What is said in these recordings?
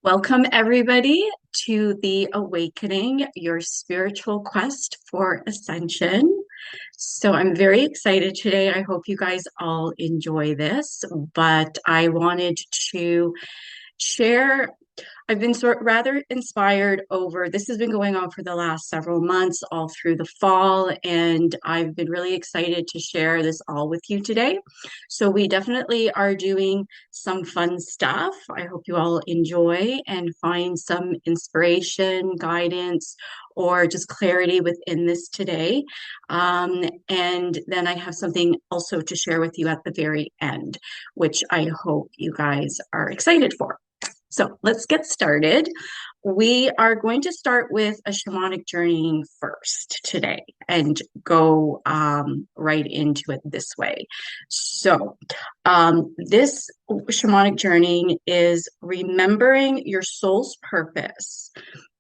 Welcome, everybody, to the Awakening, your spiritual quest for ascension. So, I'm very excited today. I hope you guys all enjoy this, but I wanted to share. I've been rather inspired over this has been going on for the last several months, all through the fall, and I've been really excited to share this all with you today. So we definitely are doing some fun stuff. I hope you all enjoy and find some inspiration, guidance, or just clarity within this today. And then I have something also to share with you at the very end, which I hope you guys are excited for. So let's get started. We are going to start with a shamanic journey first today and go right into it this way. So, this shamanic journey is remembering your soul's purpose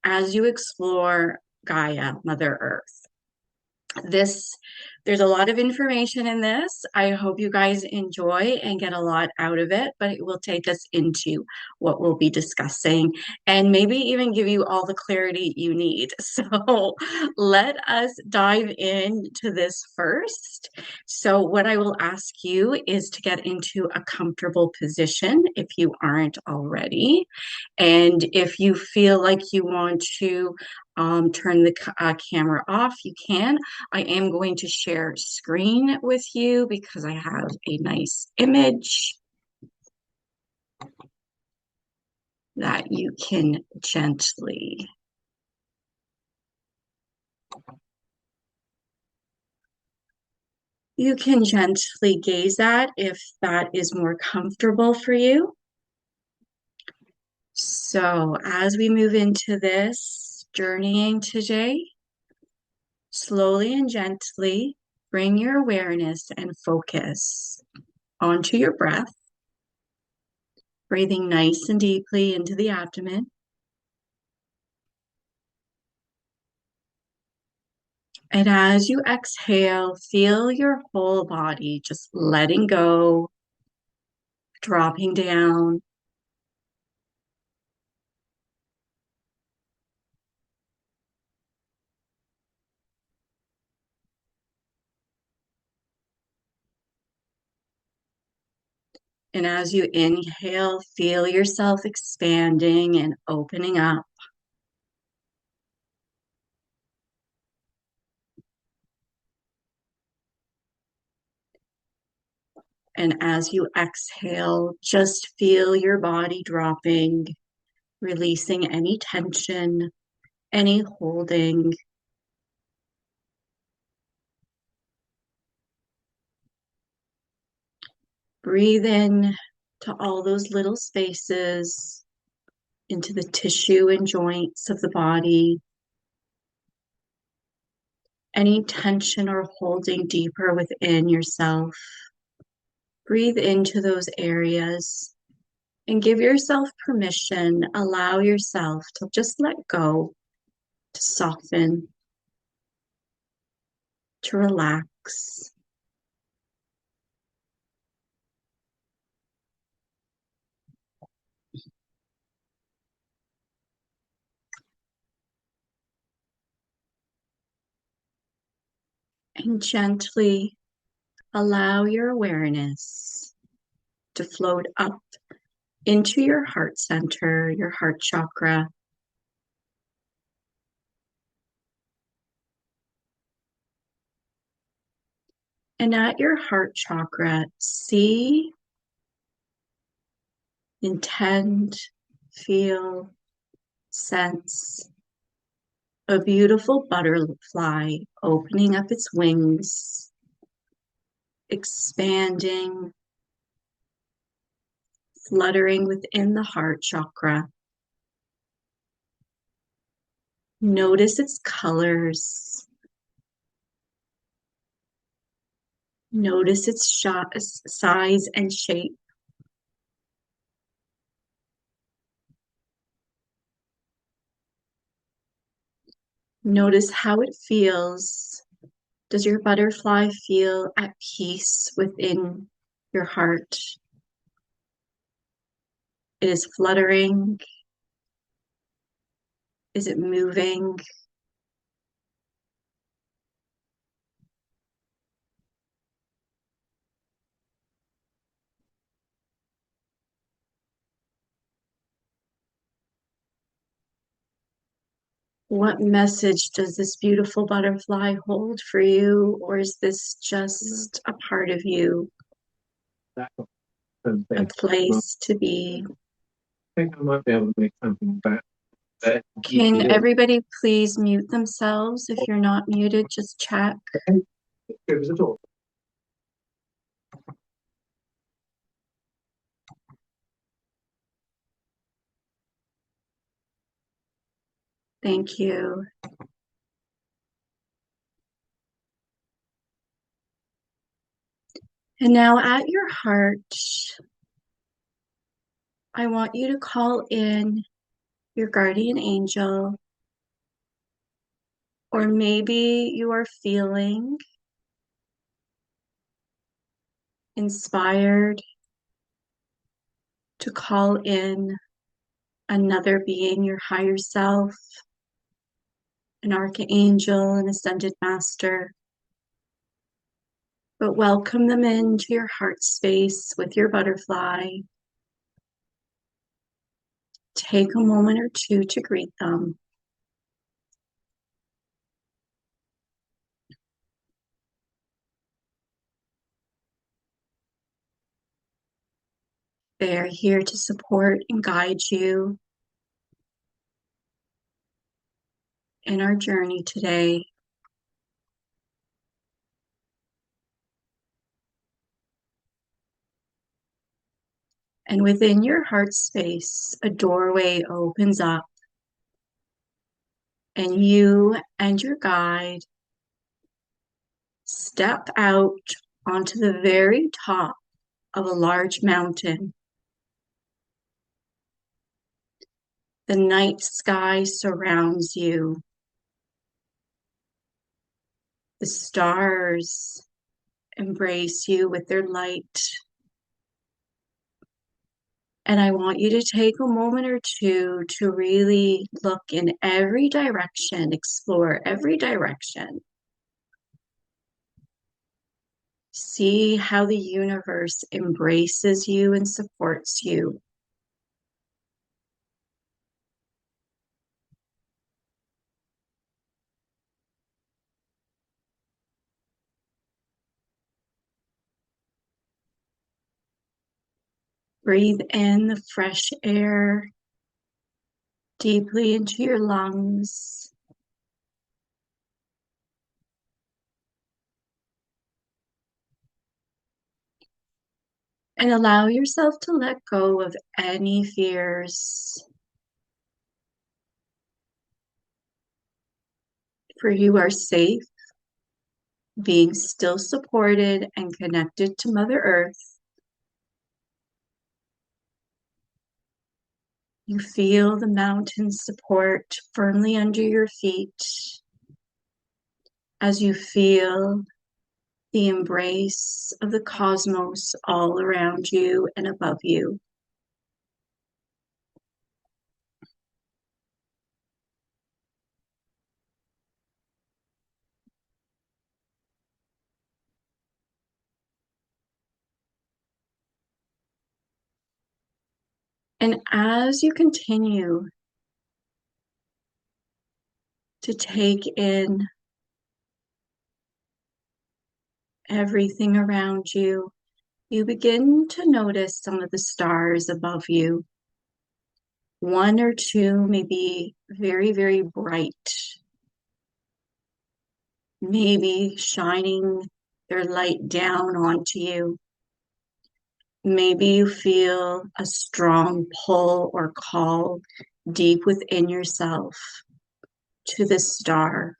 as you explore Gaia, Mother Earth. There's a lot of information in this. I hope you guys enjoy and get a lot out of it, but it will take us into what we'll be discussing and maybe even give you all the clarity you need. So let us dive into this first. So what I will ask you is to get into a comfortable position if you aren't already. And if you feel like you want to turn the camera off, you can. I am going to share screen with you because I have a nice image that you can gently gaze at if that is more comfortable for you. So as we move into this journeying today, slowly and gently bring your awareness and focus onto your breath, breathing nice and deeply into the abdomen. And as you exhale, feel your whole body just letting go, dropping down. And as you inhale, feel yourself expanding and opening up. And as you exhale, just feel your body dropping, releasing any tension, any holding. Breathe in to all those little spaces, into the tissue and joints of the body. Any tension or holding deeper within yourself. Breathe into those areas and give yourself permission. Allow yourself to just let go, to soften, to relax. And gently allow your awareness to float up into your heart center, your heart chakra. And at your heart chakra, see, intend, feel, sense a beautiful butterfly opening up its wings, expanding, fluttering within the heart chakra. Notice its colors. Notice its size and shape. Notice how it feels. Does your butterfly feel at peace within your heart? It is fluttering. Is it moving? What message does this beautiful butterfly hold for you, or is this just a part of you, a place to be? I think I might be able to make something back there. Can everybody please mute themselves? If you're not muted, just check. It was a door. Thank you. And now at your heart, I want you to call in your guardian angel, or maybe you are feeling inspired to call in another being, your higher self, an archangel, an ascended master. But welcome them into your heart space with your butterfly. Take a moment or two to greet them. They are here to support and guide you in our journey today. And within your heart space, a doorway opens up, and you and your guide step out onto the very top of a large mountain. The night sky surrounds you. The stars embrace you with their light. And I want you to take a moment or two to really look in every direction, explore every direction. See how the universe embraces you and supports you. Breathe in the fresh air deeply into your lungs. And allow yourself to let go of any fears. For you are safe, being still supported and connected to Mother Earth. You feel the mountain's support firmly under your feet as you feel the embrace of the cosmos all around you and above you. And as you continue to take in everything around you, you begin to notice some of the stars above you. One or two may be very, very bright, maybe shining their light down onto you. Maybe you feel a strong pull or call deep within yourself to the star.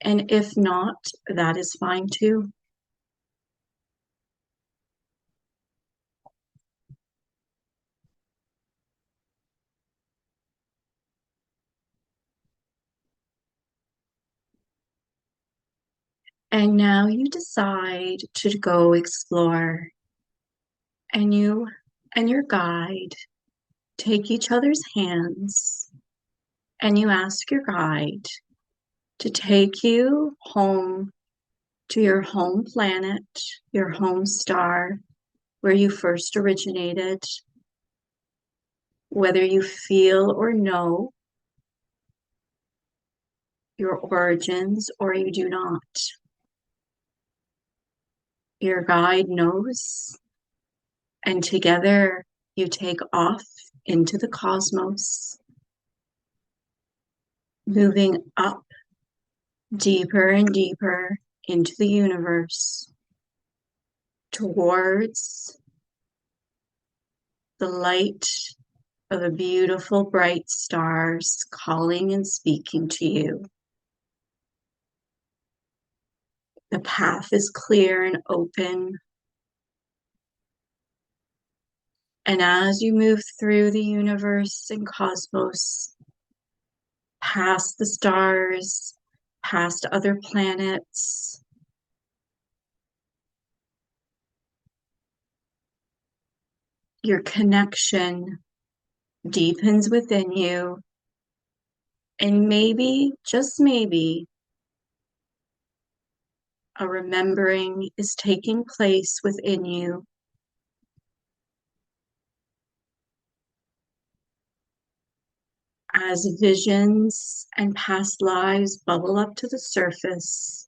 And if not, that is fine too. And now you decide to go explore, and you and your guide take each other's hands, and you ask your guide to take you home to your home planet, your home star, where you first originated, whether you feel or know your origins or you do not. Your guide knows, and together you take off into the cosmos, moving up deeper and deeper into the universe towards the light of a beautiful bright stars calling and speaking to you. The path is clear and open. And as you move through the universe and cosmos, past the stars, past other planets, your connection deepens within you. And maybe, just maybe, a remembering is taking place within you as visions and past lives bubble up to the surface.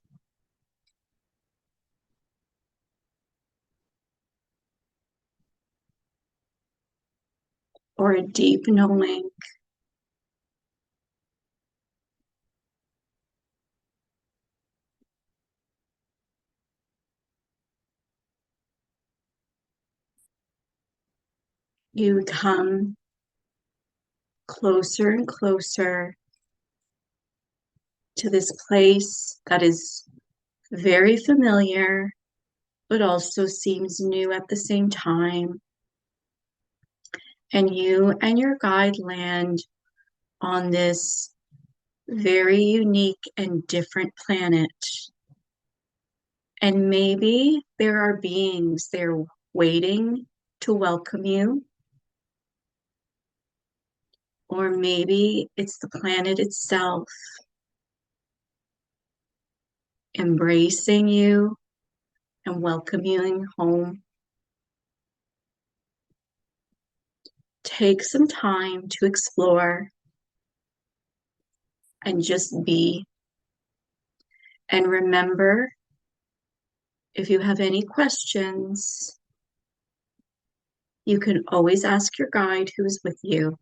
Or a deep knowing. You come closer and closer to this place that is very familiar, but also seems new at the same time. And you and your guide land on this very unique and different planet. And maybe there are beings there waiting to welcome you. Or maybe it's the planet itself embracing you and welcoming you home. Take some time to explore and just be. And remember, if you have any questions, you can always ask your guide who is with you.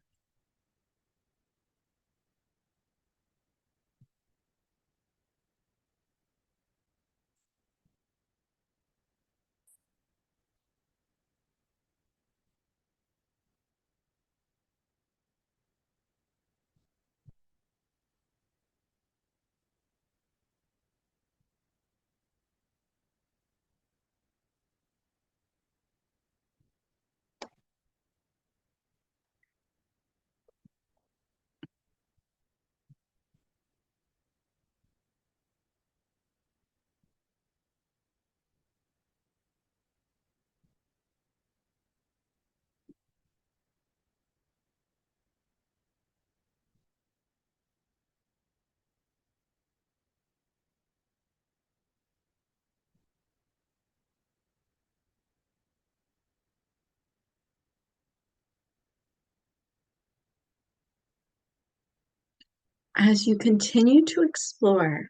As you continue to explore,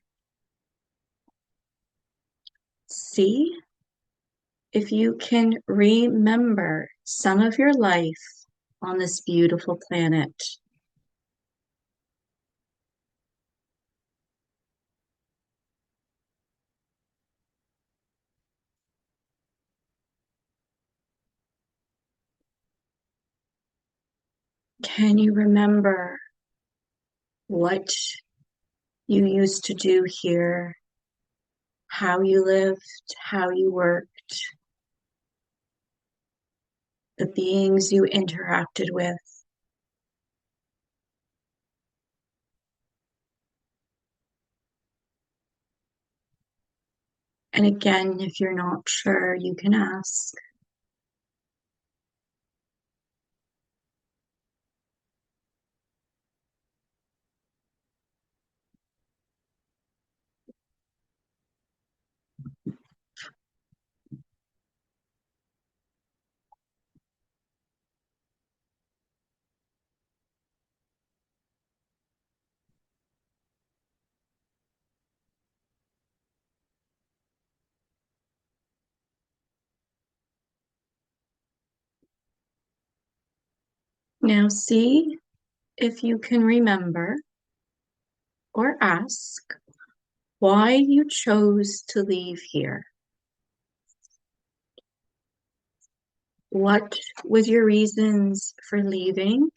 see if you can remember some of your life on this beautiful planet. Can you remember what you used to do here, how you lived, how you worked, the beings you interacted with? And again, if you're not sure, you can ask. Now see if you can remember or ask why you chose to leave here. What was your reasons for leaving?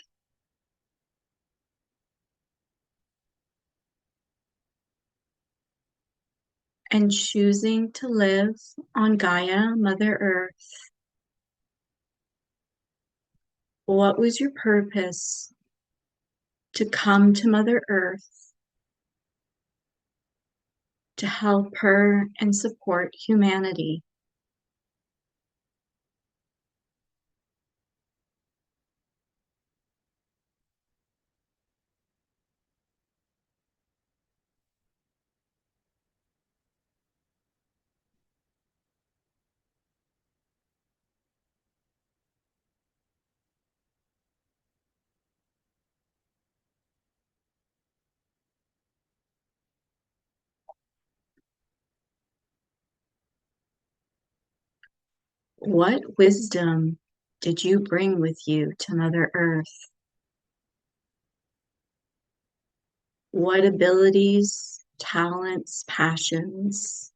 And choosing to live on Gaia, Mother Earth? What was your purpose to come to Mother Earth to help her and support humanity? What wisdom did you bring with you to Mother Earth? What abilities, talents, passions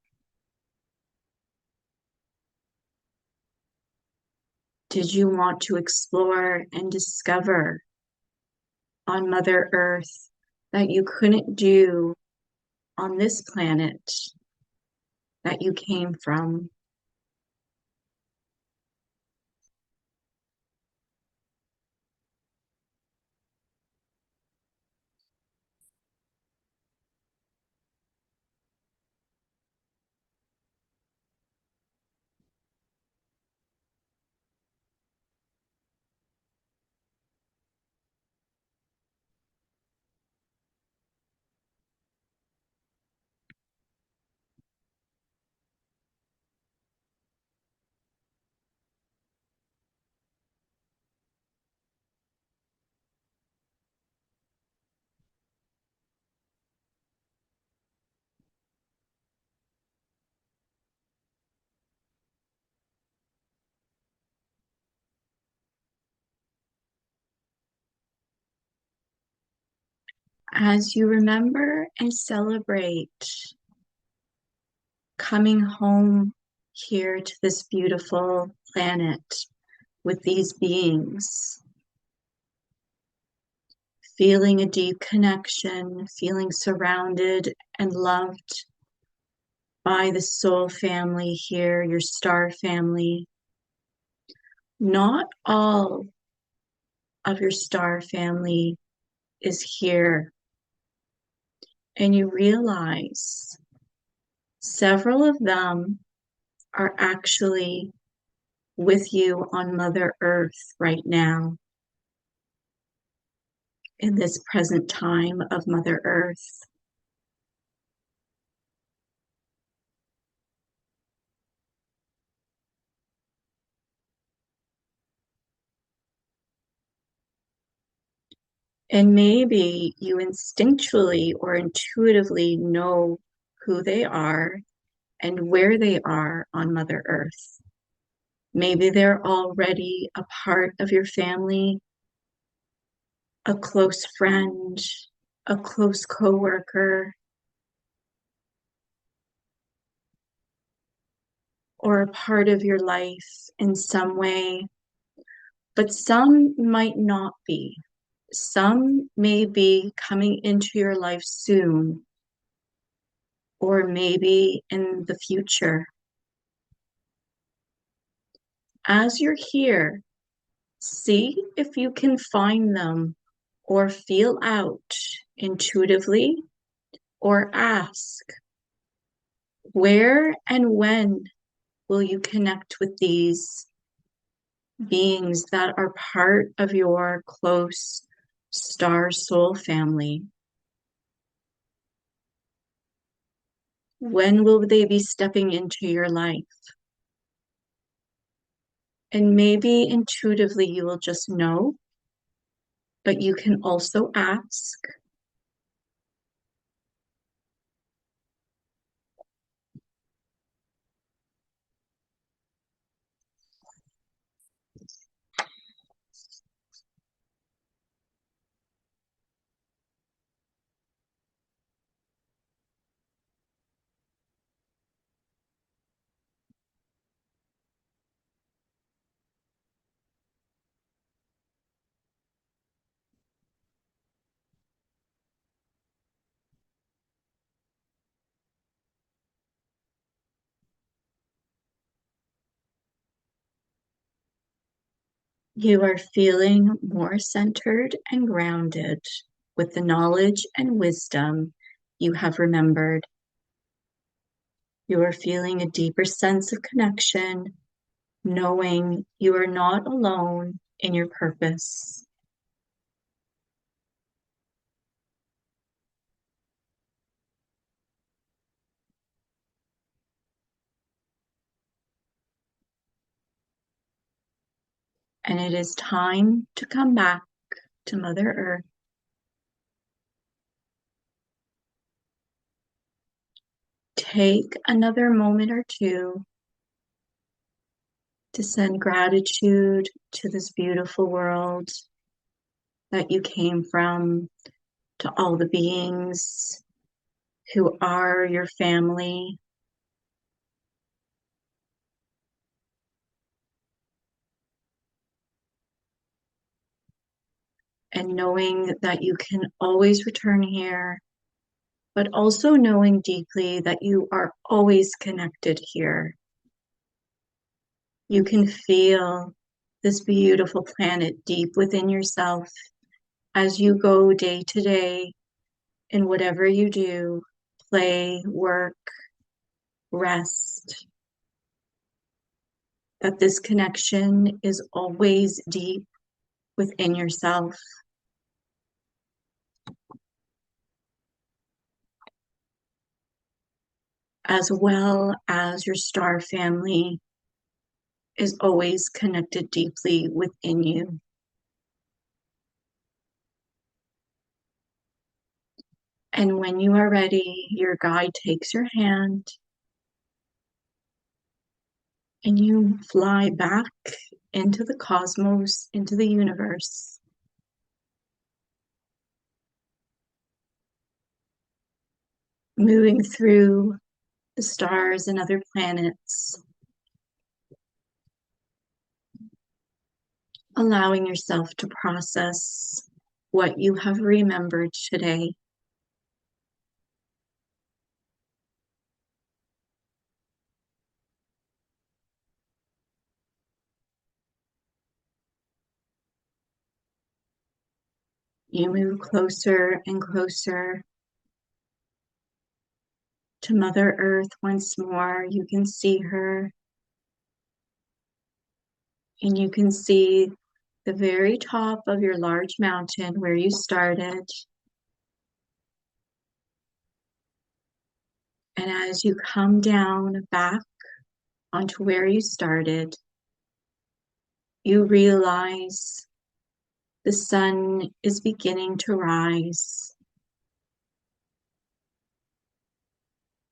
did you want to explore and discover on Mother Earth that you couldn't do on this planet that you came from? As you remember and celebrate coming home here to this beautiful planet with these beings, feeling a deep connection, feeling surrounded and loved by the soul family here, your star family. Not all of your star family is here, and you realize several of them are actually with you on Mother Earth right now, in this present time of Mother Earth. And maybe you instinctually or intuitively know who they are and where they are on Mother Earth. Maybe they're already a part of your family, a close friend, a close coworker, or a part of your life in some way. But some might not be. Some may be coming into your life soon, or maybe in the future. As you're here, see if you can find them or feel out intuitively or ask, Where and when will you connect with these beings that are part of your close star soul family? When will they be stepping into your life? And maybe intuitively you will just know, but you can also ask. You are feeling more centered and grounded with the knowledge and wisdom you have remembered. You are feeling a deeper sense of connection, knowing you are not alone in your purpose. And it is time to come back to Mother Earth. Take another moment or two to send gratitude to this beautiful world that you came from, to all the beings who are your family. And knowing that you can always return here, but also knowing deeply that you are always connected here. You can feel this beautiful planet deep within yourself as you go day to day in whatever you do, play, work, rest, that this connection is always deep within yourself, as well as your star family is always connected deeply within you. And when you are ready, your guide takes your hand and you fly back into the cosmos, into the universe, moving through the stars and other planets, allowing yourself to process what you have remembered today. You move closer and closer to Mother Earth once more. You can see her, and you can see the very top of your large mountain where you started. And as you come down back onto where you started, you realize the sun is beginning to rise.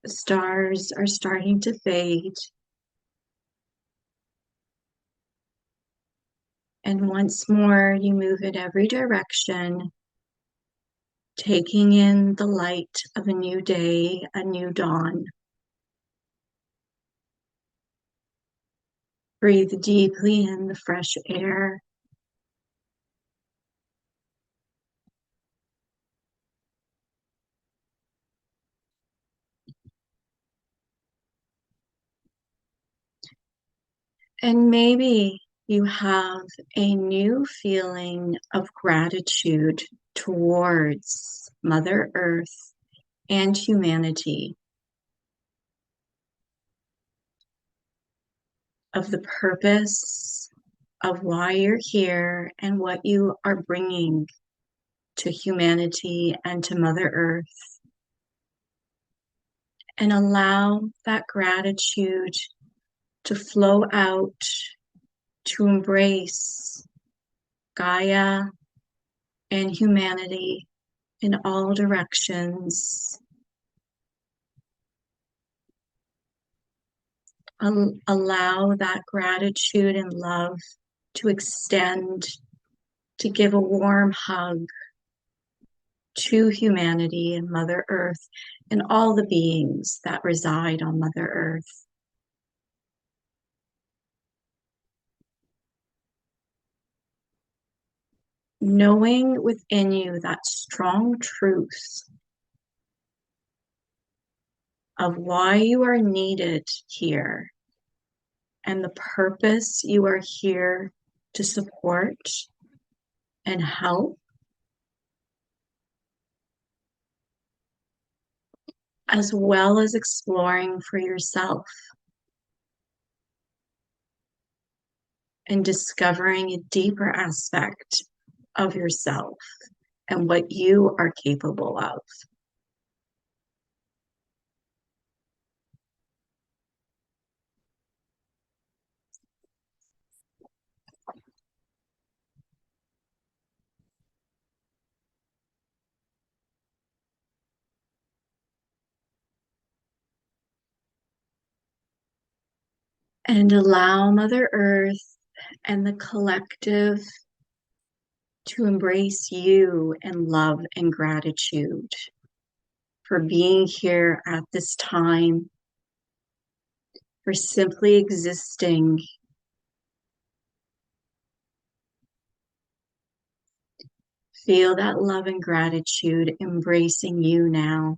The stars are starting to fade. And once more, you move in every direction, taking in the light of a new day, a new dawn. Breathe deeply in the fresh air. And maybe you have a new feeling of gratitude towards Mother Earth and humanity. of the purpose of why you're here and what you are bringing to humanity and to Mother Earth. And allow that gratitude to flow out, to embrace Gaia and humanity in all directions. Allow that gratitude and love to extend, to give a warm hug to humanity and Mother Earth and all the beings that reside on Mother Earth. Knowing within you that strong truth of why you are needed here and the purpose you are here to support and help, as well as exploring for yourself and discovering a deeper aspect of yourself and what you are capable of. And allow Mother Earth and the collective to embrace you in love and gratitude for being here at this time, for simply existing. Feel that love and gratitude embracing you now.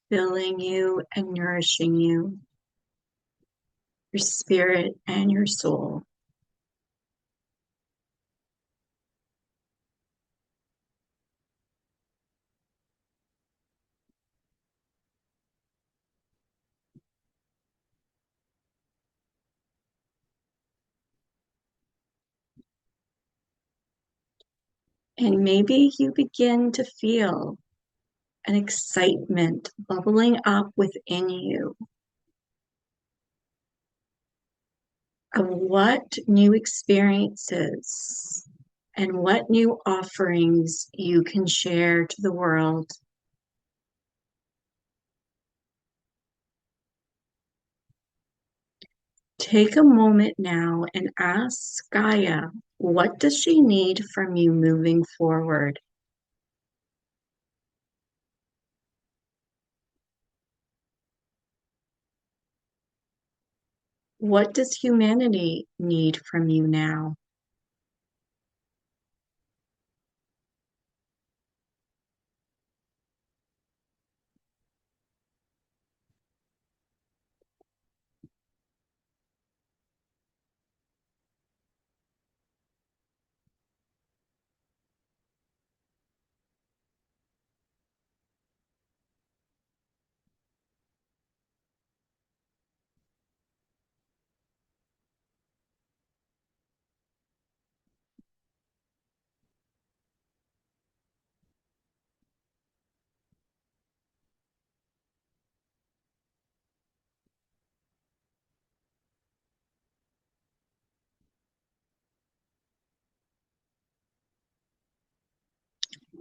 Filling you and nourishing you, your spirit and your soul. And maybe you begin to feel an excitement bubbling up within you of what new experiences and what new offerings you can share to the world. Take a moment now and ask Gaia, what does she need from you moving forward? What does humanity need from you now?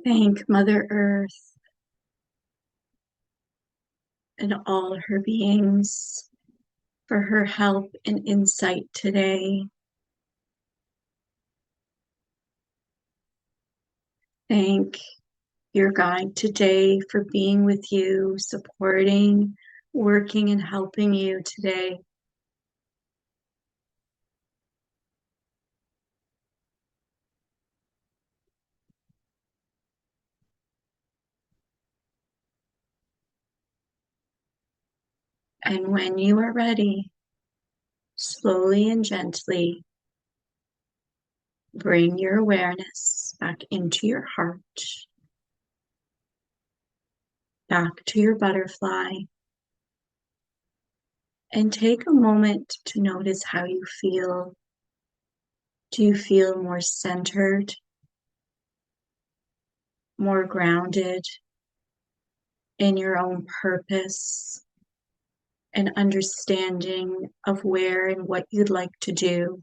Thank Mother Earth and all her beings for her help and insight today. Thank your guide today for being with you, supporting, working, and helping you today. And when you are ready, slowly and gently bring your awareness back into your heart back to your butterfly, and take a moment to notice how you feel. Do you feel more centered, more grounded in your own purpose and understanding of where and what you'd like to do?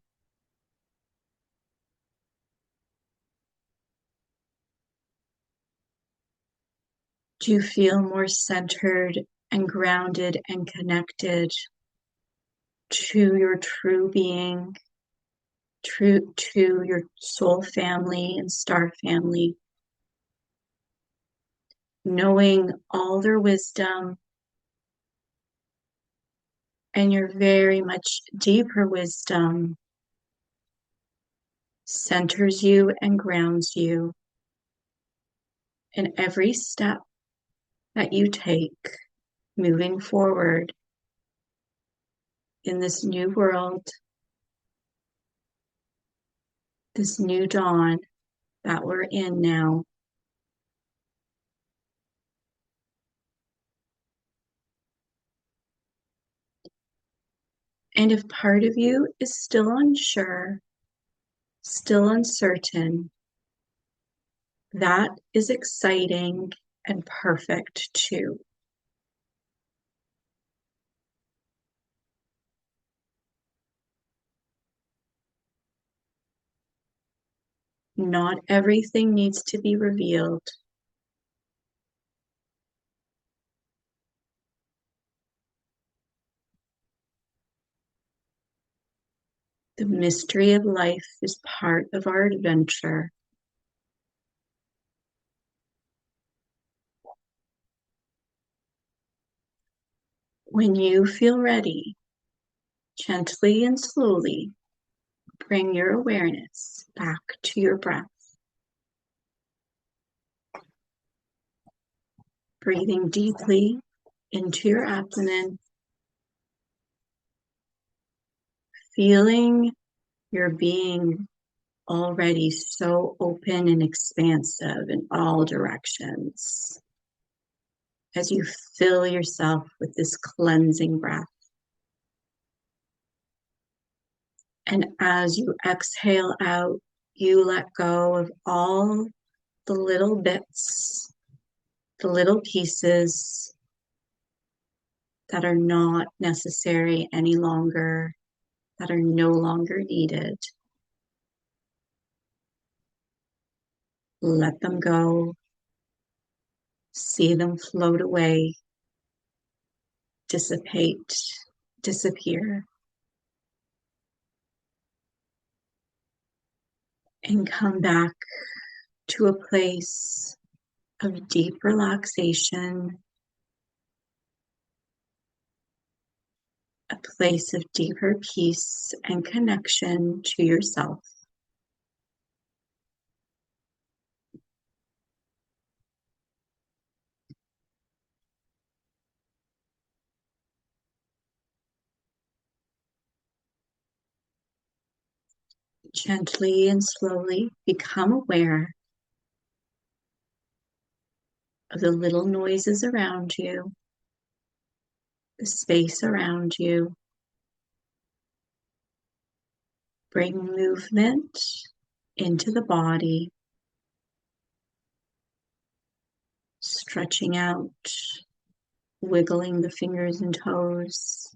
Do you feel more centered and grounded and connected to your true being, true to your soul family and star family, knowing all their wisdom and your very much deeper wisdom centers you and grounds you in every step that you take moving forward in this new world, this new dawn that we're in now. And if part of you is still unsure, still uncertain, that is exciting and perfect too. Not everything needs to be revealed. The mystery of life is part of our adventure. When you feel ready, gently and slowly bring your awareness back to your breath. Breathing deeply into your abdomen, feeling your being already so open and expansive in all directions as you fill yourself with this cleansing breath. And as you exhale out, you let go of all the little bits, the little pieces that are not necessary any longer, that are no longer needed. Let them go. See them float away, dissipate, disappear, and come back to a place of deep relaxation, a place of deeper peace and connection to yourself. Gently and slowly become aware of the little noises around you, the space around you. Bring movement into the body, stretching out, wiggling the fingers and toes.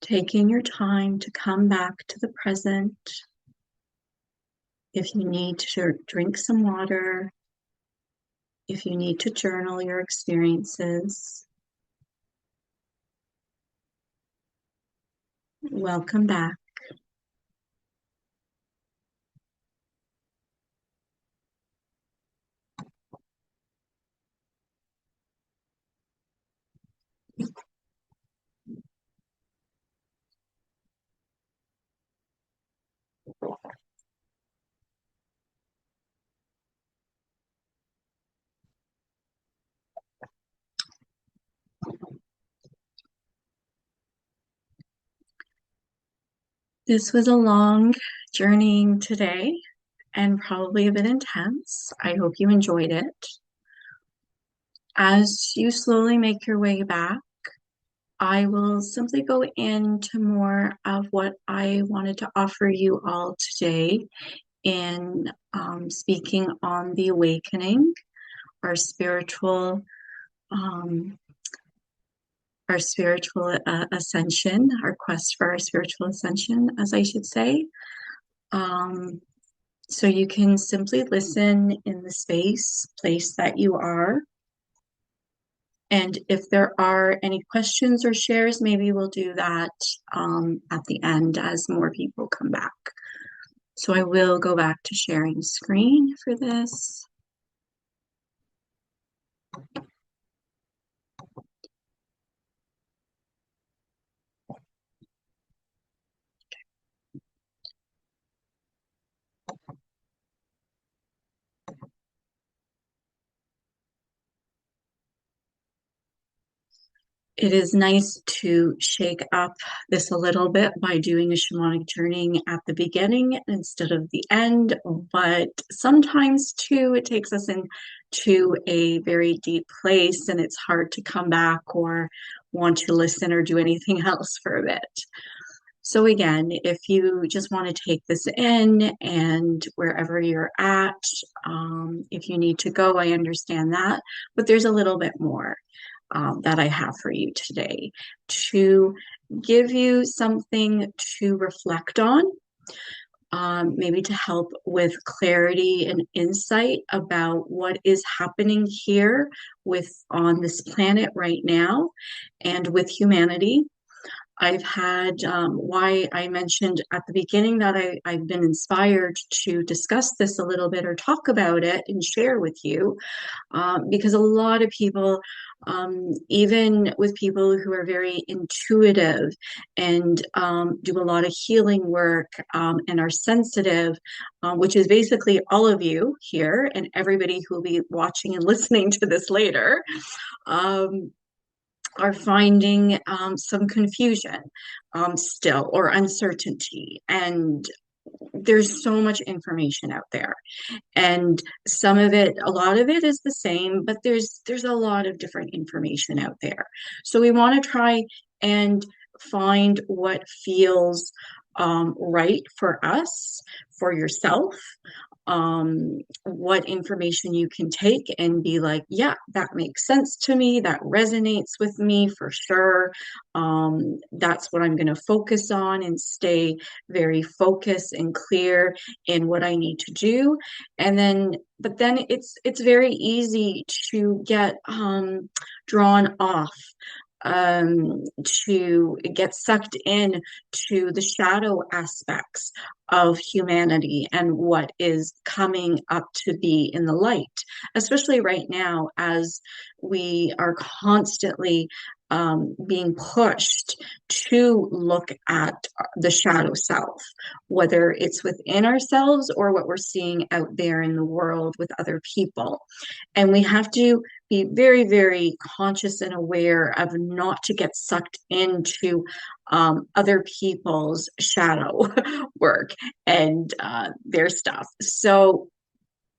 Taking your time to come back to the present. If you need to drink some water, if you need to journal your experiences, welcome back. This was a long journeying today, and probably a bit intense. I hope you enjoyed it. As you slowly make your way back, I will simply go into more of what I wanted to offer you all today in speaking on the awakening, our spiritual, um, ascension, our quest for our spiritual ascension, as I should say. Um, so you can simply listen in the place that you are. And if there are any questions or shares, maybe we'll do that at the end as more people come back. So I will go back to sharing screen for this. It is nice to shake up this a little bit by doing a shamanic journey at the beginning instead of the end, but sometimes too, it takes us into a very deep place and it's hard to come back or want to listen or do anything else for a bit. So again, if you just want to take this in and wherever you're at, if you need to go, I understand that, but there's a little bit more that I have for you today to give you something to reflect on, maybe to help with clarity and insight about what is happening here on this planet right now and with humanity. I've had why I mentioned at the beginning that I've been inspired to discuss this a little bit or talk about it and share with you because a lot of people, even with people who are very intuitive and do a lot of healing work and are sensitive, which is basically all of you here and everybody who will be watching and listening to this later. Are finding some confusion still or uncertainty. And there's so much information out there. And some of it, a lot of it is the same, but there's a lot of different information out there. So we want to try and find what feels right for us, for yourself, what information you can take and be like, yeah, that makes sense to me. That resonates with me for sure. That's what I'm going to focus on and stay very focused and clear in what I need to do. And then, but then it's very easy to get drawn off, to get sucked in to the shadow aspects of humanity and what is coming up to be in the light, especially right now as we are constantly being pushed to look at the shadow self, whether it's within ourselves or what we're seeing out there in the world with other people. And we have to be very, very conscious and aware of not to get sucked into other people's shadow work and their stuff. So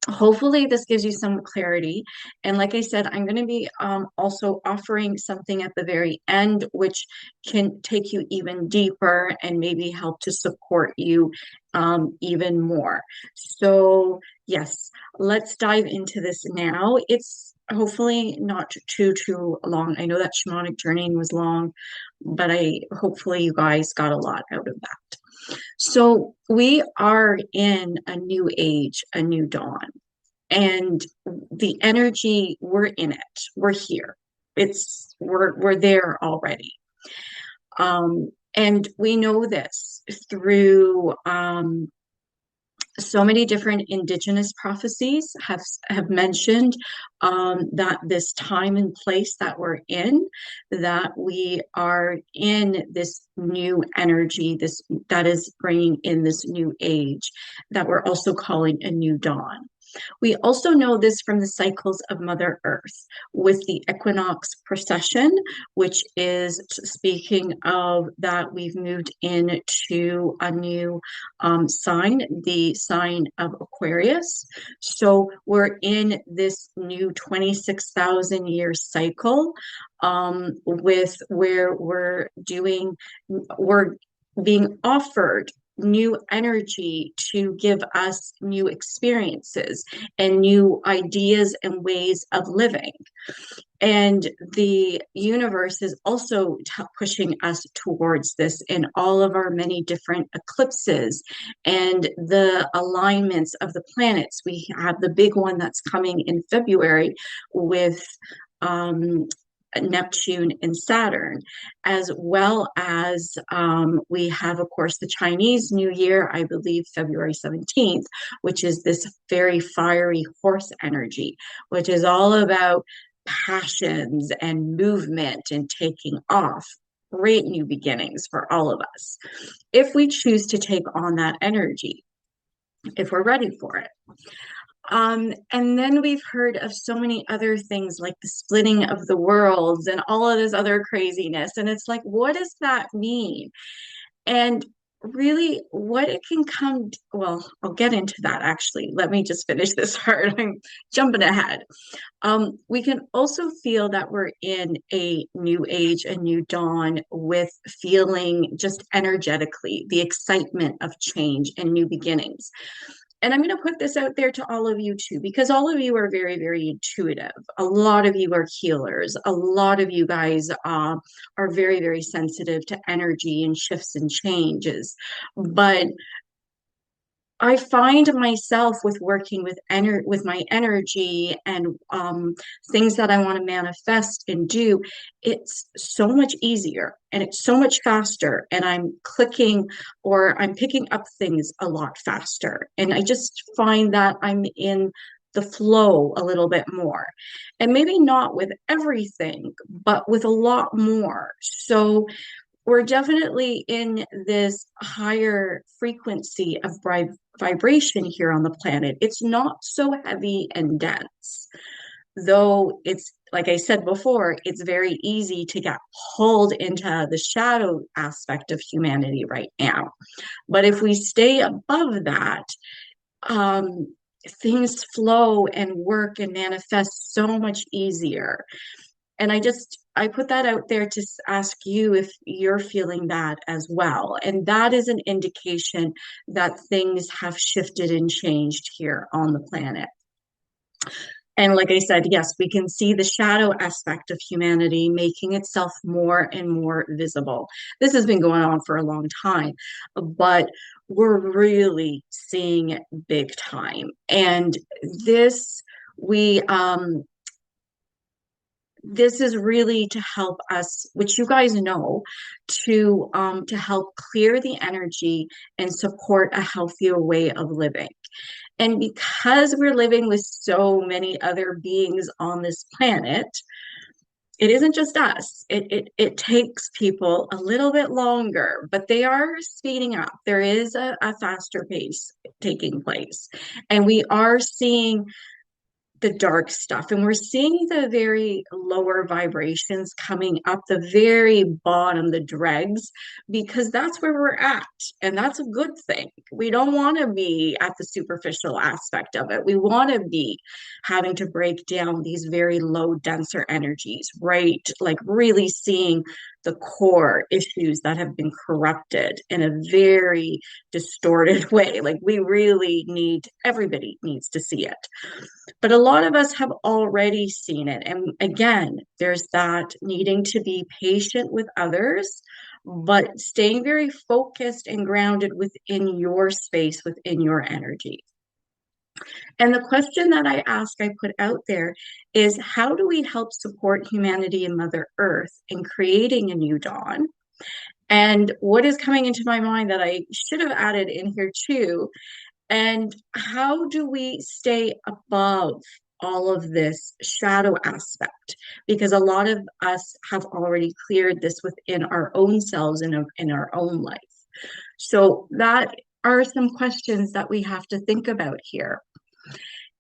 hopefully this gives you some clarity. And like I said, I'm going to be also offering something at the very end, which can take you even deeper and maybe help to support you even more. So yes, let's dive into this now. It's hopefully not too long. I know that shamanic journey was long, but hopefully you guys got a lot out of that. So we are in a new age, a new dawn, and the energy, we're in it. We're here. We're there already. And we know this through so many different indigenous prophecies have mentioned that this time and place that we're in, that we are in this new energy, this that is bringing in this new age that we're also calling a new dawn. We also know this from the cycles of Mother Earth with the equinox precession, which is speaking of that we've moved into a new sign, the sign of Aquarius. So we're in this new 26,000 year cycle with where we're being offered new energy to give us new experiences and new ideas and ways of living. And the universe is also pushing us towards this in all of our many different eclipses and the alignments of the planets. We have the big one that's coming in February with um, Neptune and Saturn, as well as we have, of course, the Chinese New Year, I believe February 17th, which is this very fiery horse energy, which is all about passions and movement and taking off. Great new beginnings for all of us if we choose to take on that energy, if we're ready for it. And then we've heard of so many other things like the splitting of the worlds and all of this other craziness. And it's like, what does that mean? And really, what it can come, well, I'll get into that actually. Let me just finish this part. I'm jumping ahead. We can also feel that we're in a new age, a new dawn with feeling just energetically the excitement of change and new beginnings. And I'm going to put this out there to all of you too, because all of you are very, very intuitive. A lot of you are healers. A lot of you guys are very, very sensitive to energy and shifts and changes. But I find myself with working with my energy and things that I want to manifest and do, it's so much easier and it's so much faster. And I'm clicking or I'm picking up things a lot faster. And I just find that I'm in the flow a little bit more. And maybe not with everything, but with a lot more. So we're definitely in this higher frequency of vibration here on the planet. It's not so heavy and dense, though it's, like I said before, it's very easy to get pulled into the shadow aspect of humanity right now. But if we stay above that, things flow and work and manifest so much easier. And I put that out there to ask you if you're feeling that as well. And that is an indication that things have shifted and changed here on the planet. And like I said, yes, we can see the shadow aspect of humanity making itself more and more visible. This has been going on for a long time, but we're really seeing it big time. And this, we, this is really to help us, which you guys know, to help clear the energy and support a healthier way of living. And because we're living with so many other beings on this planet, it isn't just us. It takes people a little bit longer, but they are speeding up. There is a faster pace taking place. And we are seeing the dark stuff, and we're seeing the very lower vibrations coming up the very bottom, the dregs, because that's where we're at, and that's a good thing. We don't want to be at the superficial aspect of it. We want to be having to break down these very low denser energies, right? Like really seeing the core issues that have been corrupted in a very distorted way. Like we really need, everybody needs to see it. But a lot of us have already seen it. And again, there's that needing to be patient with others, but staying very focused and grounded within your space, within your energy. And the question that I put out there is how do we help support humanity and Mother Earth in creating a new dawn? And what is coming into my mind that I should have added in here too, and how do we stay above all of this shadow aspect? Because a lot of us have already cleared this within our own selves and in our own life. So that are some questions that we have to think about here.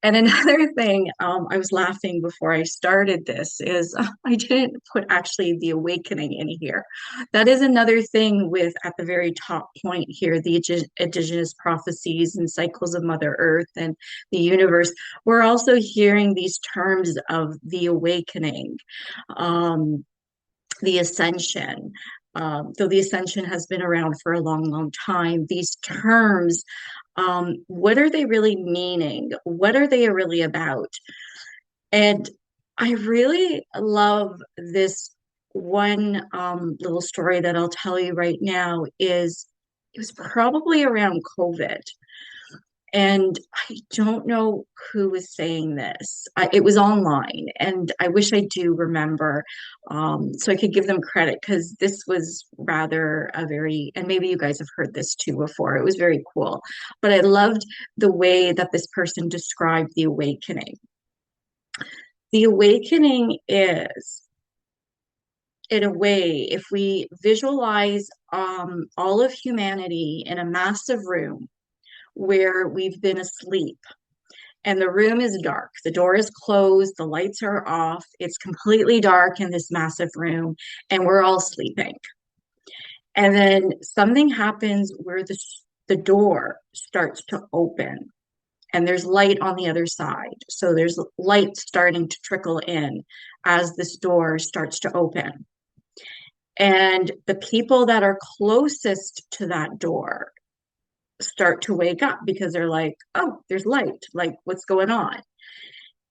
And another thing, I was laughing before I started this is I didn't put actually the awakening in here. That is another thing with at the very top point here, the indigenous prophecies and cycles of Mother Earth and the universe. We're also hearing these terms of the awakening, um, the ascension. Though the ascension has been around for a long, long time, these terms, what are they really meaning? What are they really about? And I really love this one little story that I'll tell you right now is it was probably around COVID. And I don't know who was saying this. It was online, and I wish I do remember, so I could give them credit because this was rather a very, and maybe you guys have heard this too before. It was very cool, but I loved the way that this person described the awakening. The awakening is, in a way, if we visualize all of humanity in a massive room where we've been asleep and the room is dark. The door is closed, the lights are off, it's completely dark in this massive room, and we're all sleeping. And then something happens where the door starts to open and there's light on the other side. So there's light starting to trickle in as this door starts to open. And the people that are closest to that door start to wake up because they're like, oh, there's light. Like, what's going on?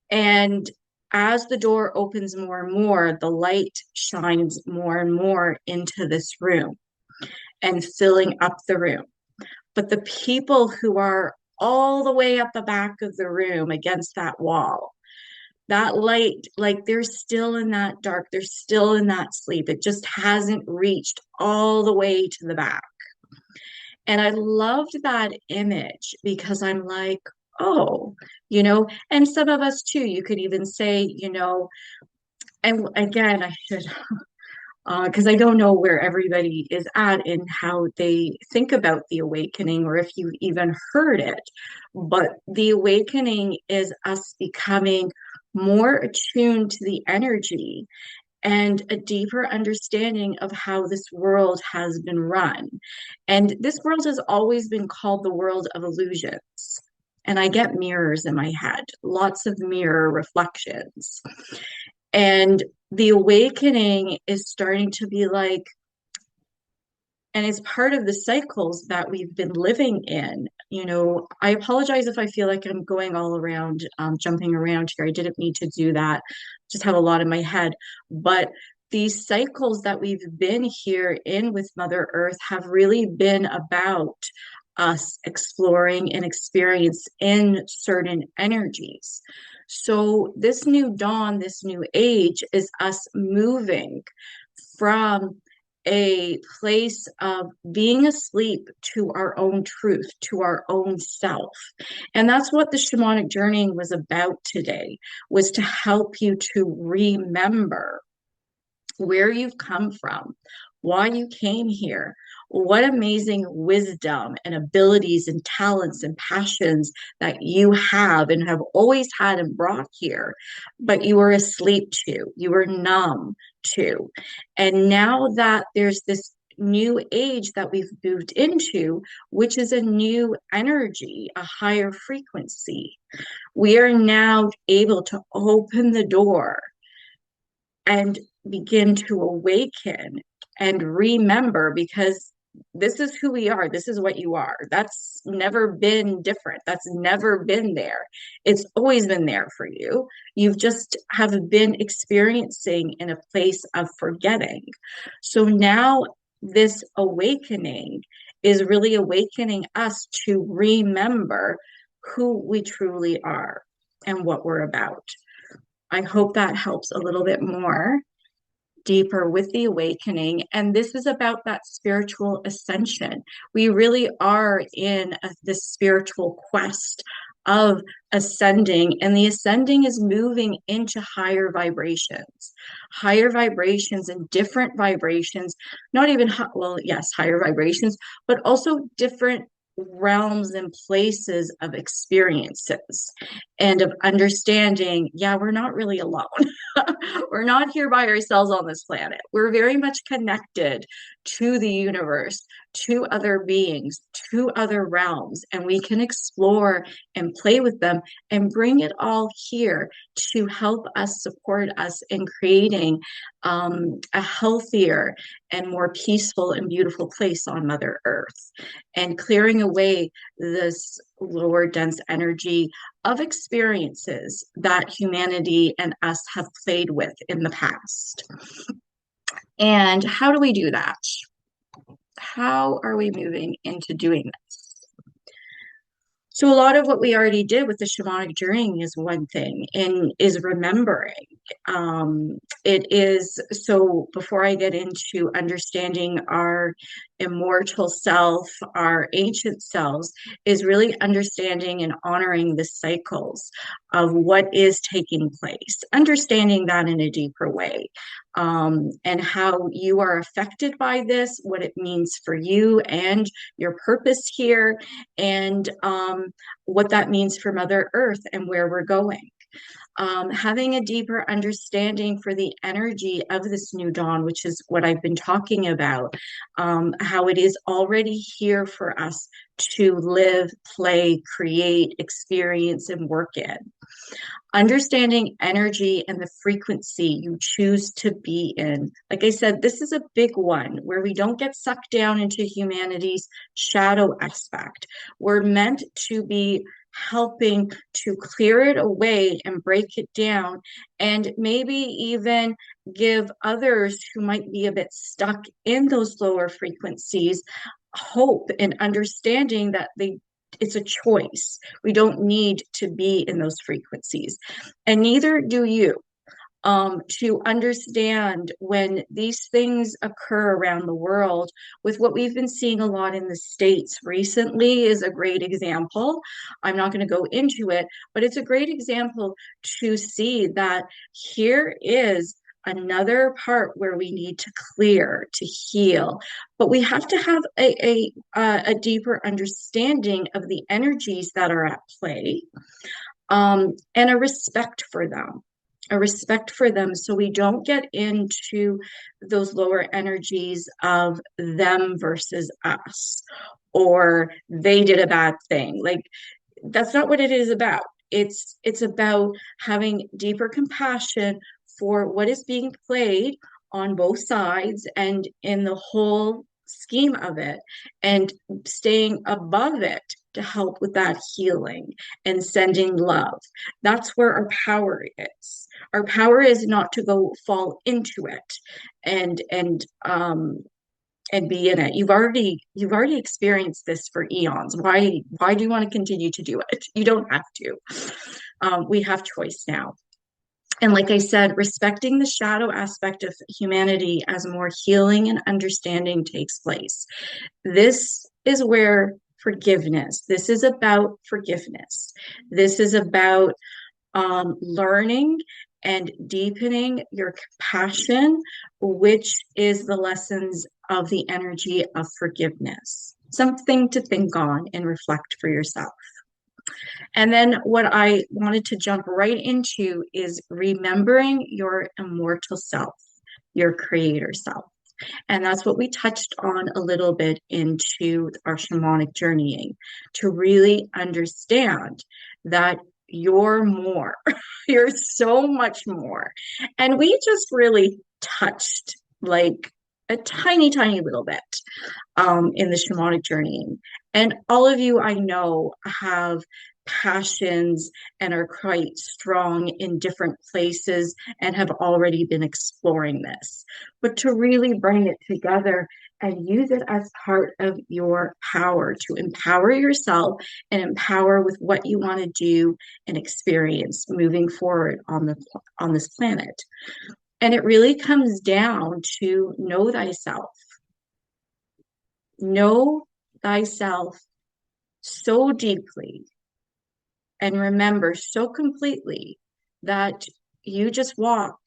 And as the door opens more and more, the light shines more and more into this room and filling up the room. But the people who are all the way at the back of the room against that wall, that light, like they're still in that dark, they're still in that sleep. It just hasn't reached all the way to the back. And I loved that image because I'm like, oh, and some of us too, you could even say, and again, I should, because I don't know where everybody is at in how they think about the awakening or if you've even heard it. But the awakening is us becoming more attuned to the energy and a deeper understanding of how this world has been run. And this world has always been called the world of illusions. And I get mirrors in my head, lots of mirror reflections. And the awakening is starting to be like, and it's part of the cycles that we've been living in. I apologize if I feel like I'm going all around, jumping around here. I didn't mean to do that. Just have a lot in my head. But these cycles that we've been here in with Mother Earth have really been about us exploring and experience in certain energies. So this new dawn, this new age is us moving from a place of being asleep to our own truth, to our own self. And that's what the shamanic journey was about today, was to help you to remember where you've come from, why you came here, what amazing wisdom and abilities and talents and passions that you have and have always had and brought here, but you were asleep to, you were numb to. And now that there's this new age that we've moved into, which is a new energy, a higher frequency, we are now able to open the door and begin to awaken and remember, because this is who we are. This is what you are. That's never been different. That's never been there. It's always been there for you. You've just have been experiencing in a place of forgetting. So now this awakening is really awakening us to remember who we truly are and what we're about. I hope that helps a little bit more deeper with the awakening. And this is about that spiritual ascension. We really are in this spiritual quest of ascending, and the ascending is moving into higher vibrations and different vibrations, not even, well, yes, higher vibrations, but also different realms and places of experiences and of understanding, yeah, we're not really alone. We're not here by ourselves on this planet. We're very much connected to the universe, to other beings, to other realms, and we can explore and play with them and bring it all here to help us support us in creating a healthier and more peaceful and beautiful place on Mother Earth, and clearing away this lower dense energy of experiences that humanity and us have played with in the past. And how do we do that? How are we moving into doing this? So a lot of what we already did with the shamanic journey is one thing, and is remembering. It is so before I get into understanding our immortal self, our ancient selves, is really understanding and honoring the cycles of what is taking place, understanding that in a deeper way, and how you are affected by this, what it means for you and your purpose here, and what that means for Mother Earth and where we're going. Having a deeper understanding for the energy of this new dawn, which is what I've been talking about, how it is already here for us to live, play, create, experience, and work in. Understanding energy and the frequency you choose to be in. Like I said, this is a big one where we don't get sucked down into humanity's shadow aspect. We're meant to be helping to clear it away and break it down, and maybe even give others who might be a bit stuck in those lower frequencies hope and understanding that it's a choice. We don't need to be in those frequencies, and neither do you. To understand when these things occur around the world, with what we've been seeing a lot in the States recently, is a great example. I'm not going to go into it, but it's a great example to see that here is another part where we need to clear, to heal, but we have to have a deeper understanding of the energies that are at play, and a respect for them. A respect for them so we don't get into those lower energies of them versus us, or they did a bad thing. Like, that's not what it is about. It's about having deeper compassion for what is being played on both sides and in the whole scheme of it, and staying above it to help with that healing and sending love. That's where our power is. Our power is not to go fall into it and be in it. You've already experienced this for eons. Why do you want to continue to do it? You don't have to. We have choice now. And like I said, respecting the shadow aspect of humanity as more healing and understanding takes place. This is where forgiveness, this is about forgiveness. This is about learning and deepening your compassion, which is the lessons of the energy of forgiveness. Something to think on and reflect for yourself. And then what I wanted to jump right into is remembering your immortal self, your creator self. And that's what we touched on a little bit into our shamanic journeying, to really understand that you're more, you're so much more. And we just really touched like a tiny, tiny little bit in the shamanic journeying. And all of you I know have passions and are quite strong in different places and have already been exploring this. But to really bring it together and use it as part of your power to empower yourself and empower with what you want to do and experience moving forward on this planet. And it really comes down to know thyself. Know thyself so deeply and remember so completely that you just walk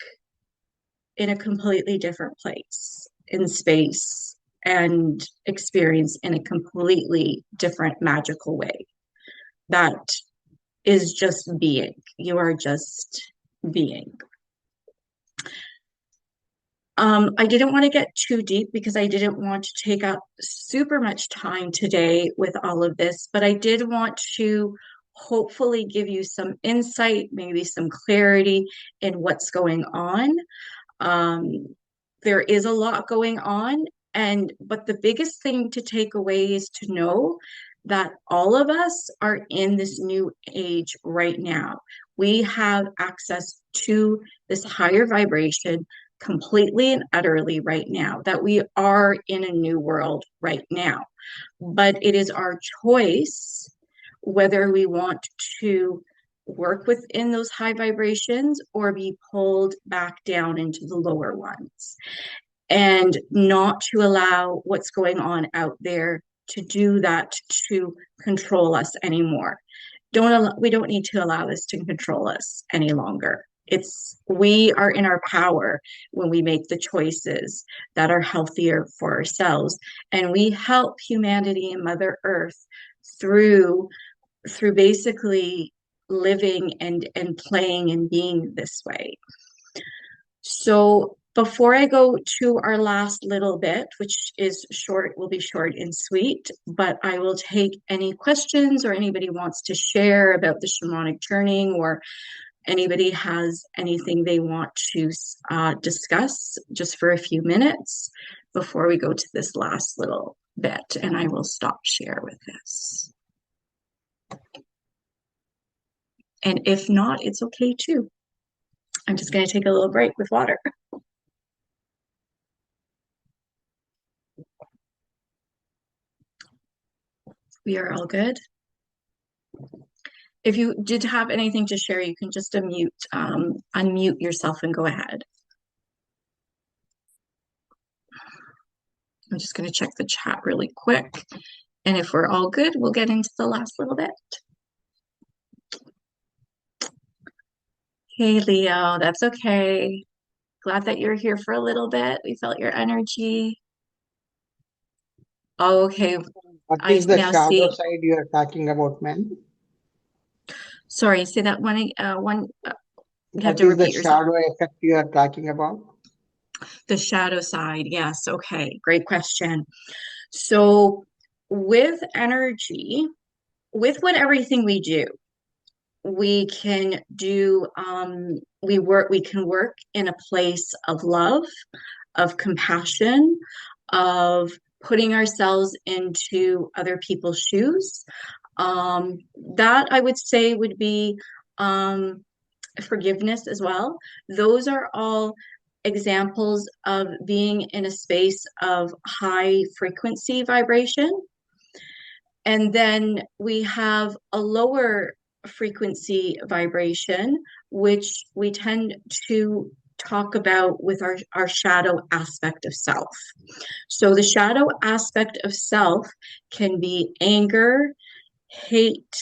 in a completely different place in space, and experience in a completely different magical way. That is just being. You are just being. I didn't want to get too deep because I didn't want to take up super much time today with all of this, but I did want to hopefully give you some insight, maybe some clarity in what's going on. There is a lot going on, but the biggest thing to take away is to know that all of us are in this new age right now. We have access to this higher vibration completely and utterly right now, that we are in a new world right now. But it is our choice whether we want to work within those high vibrations or be pulled back down into the lower ones, and not to allow what's going on out there to do that, to control us anymore. We don't need to allow this to control us any longer. We are in our power when we make the choices that are healthier for ourselves, and we help humanity and Mother Earth through basically living and playing and being this way. So before I go to our last little bit, which is short, will be short and sweet, but I will take any questions or anybody wants to share about the shamanic journey, or anybody has anything they want to discuss just for a few minutes before we go to this last little bit, and I will stop share with this. And if not, it's okay too. I'm just going to take a little break with water. We are all good. If you did have anything to share, you can just unmute yourself and go ahead. I'm just going to check the chat really quick. And if we're all good, we'll get into the last little bit. Hey, Leo, that's okay. Glad that you're here for a little bit. We felt your energy. Okay, What I is the now shadow see. side you are talking about, man? Sorry, say that one. You have What to is the repeat yourself. shadow effect you are talking about? The shadow side. Yes. Okay. Great question. So with energy, with everything we do, we can do we can work in a place of love, of compassion, of putting ourselves into other people's shoes. That I would say would be forgiveness as well. Those are all examples of being in a space of high frequency vibration. And then we have a lower frequency vibration, which we tend to talk about with our shadow aspect of self. So the shadow aspect of self can be anger, hate,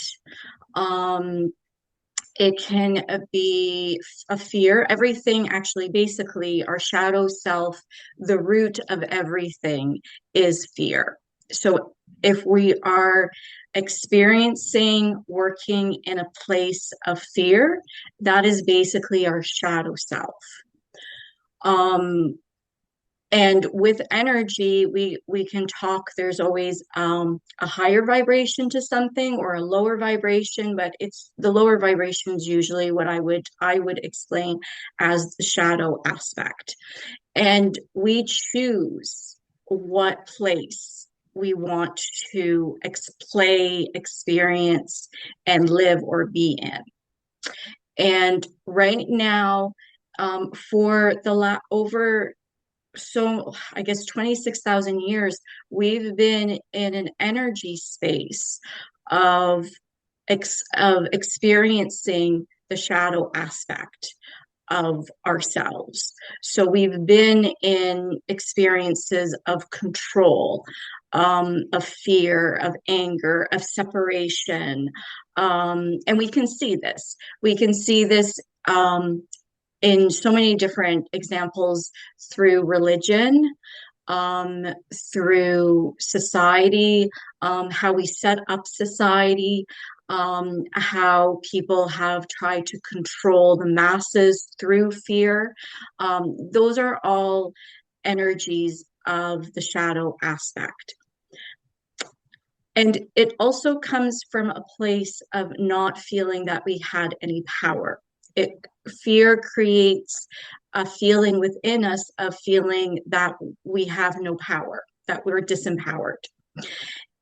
it can be a fear, everything actually, basically our shadow self, the root of everything is fear. So if we are experiencing working in a place of fear, that is basically our shadow self. And with energy, we can talk. There's always a higher vibration to something or a lower vibration, but it's the lower vibration is usually what I would explain as the shadow aspect. And we choose what place we want to play, experience, and live or be in. And right now, for the I guess 26,000 years, we've been in an energy space of experiencing the shadow aspect of ourselves. So we've been in experiences of control, of fear, of anger, of separation. And we can see this. We can see this in so many different examples through religion, through society, how we set up society, how people have tried to control the masses through fear. Those are all energies of the shadow aspect. And it also comes from a place of not feeling that we had any power. Fear creates a feeling within us of feeling that we have no power, that we're disempowered.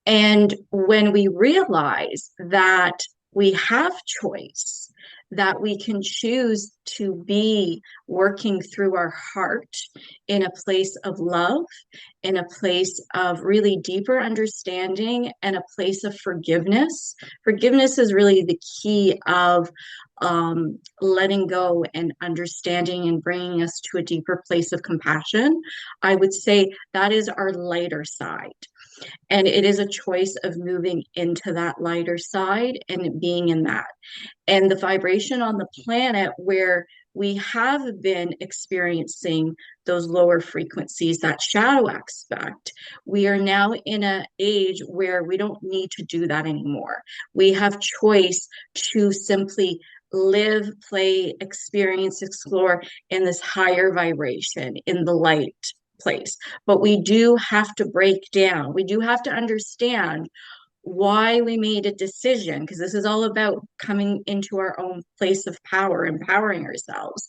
And when we realize that we have choice, that we can choose to be working through our heart in a place of love, in a place of really deeper understanding, and a place of forgiveness. Forgiveness is really the key of letting go and understanding and bringing us to a deeper place of compassion. I would say that is our lighter side. And it is a choice of moving into that lighter side and being in that. And the vibration on the planet where we have been experiencing those lower frequencies, that shadow aspect, we are now in an age where we don't need to do that anymore. We have choice to simply live, play, experience, explore in this higher vibration, in the light place. But we do have to break down. We do have to understand why we made a decision, because this is all about coming into our own place of power, empowering ourselves.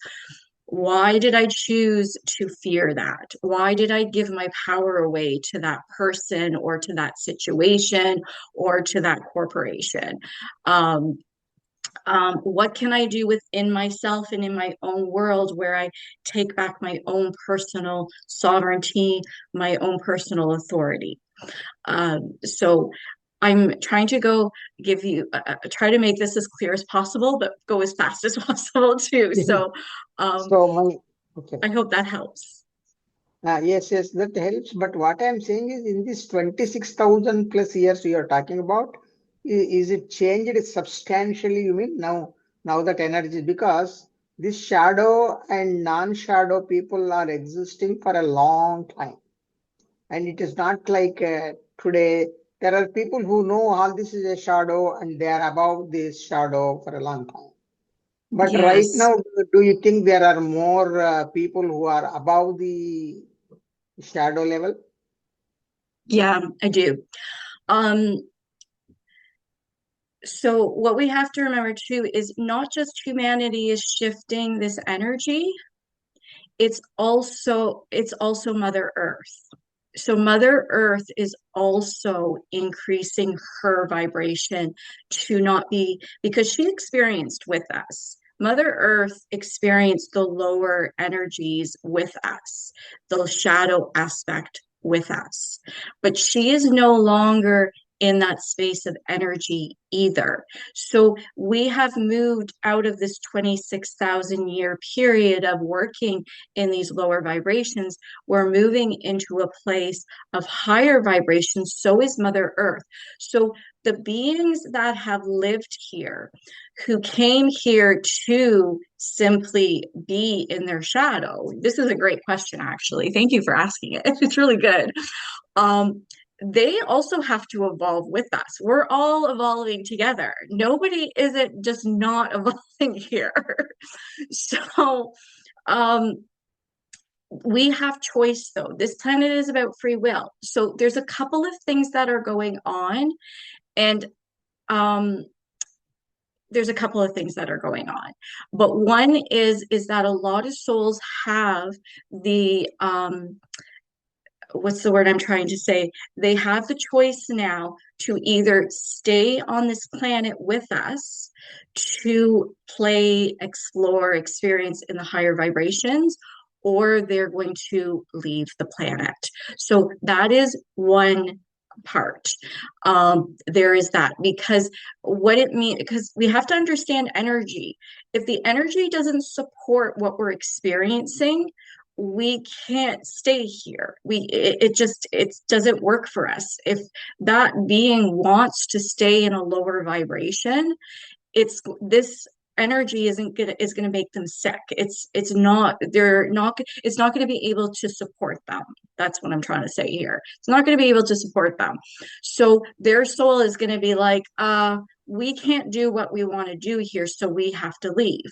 Why did I choose to fear that? Why did I give my power away to that person or to that situation or to that corporation? What can I do within myself and in my own world where I take back my own personal sovereignty, my own personal authority? So I'm trying to try to make this as clear as possible, but go as fast as possible too. So So my okay. I hope that helps. Yes, that helps. But what I'm saying is, in this 26,000 plus years you are talking about, is it changed substantially? You mean now that energy, because this shadow and non-shadow people are existing for a long time, and it is not like today. There are people who know all this is a shadow and they are above this shadow for a long time. But right Yes. now, do you think there are more people who are above the shadow level? Yeah, I do. Um, so what we have to remember too is not just humanity is shifting this energy, it's also Mother Earth. So Mother Earth is also increasing her vibration to not be, because she experienced with us. Mother Earth experienced the lower energies with us, the shadow aspect with us. But she is no longer in that space of energy either. So we have moved out of this 26,000 year period of working in these lower vibrations. We're moving into a place of higher vibrations. So is Mother Earth. So the beings that have lived here, who came here to simply be in their shadow. This is a great question, actually. Thank you for asking it. It's really good. They also have to evolve with us. We're all evolving together. Nobody isn't just not evolving here. So, we have choice though. This planet is about free will. So there's a couple of things that are going on, and um, there's a couple of things that are going on. But one is that a lot of souls have the what's the word I'm trying to say? They have the choice now to either stay on this planet with us to play, explore, experience in the higher vibrations, or they're going to leave the planet. So that is one part. There is that, because what it means, because we have to understand energy. If the energy doesn't support what we're experiencing, we can't stay here. It doesn't work for us. If that being wants to stay in a lower vibration, it's this energy is gonna make them sick. It's not they're not it's not gonna be able to support them. That's what I'm trying to say here. It's not gonna be able to support them. So their soul is gonna be like, we can't do what we want to do here, so we have to leave.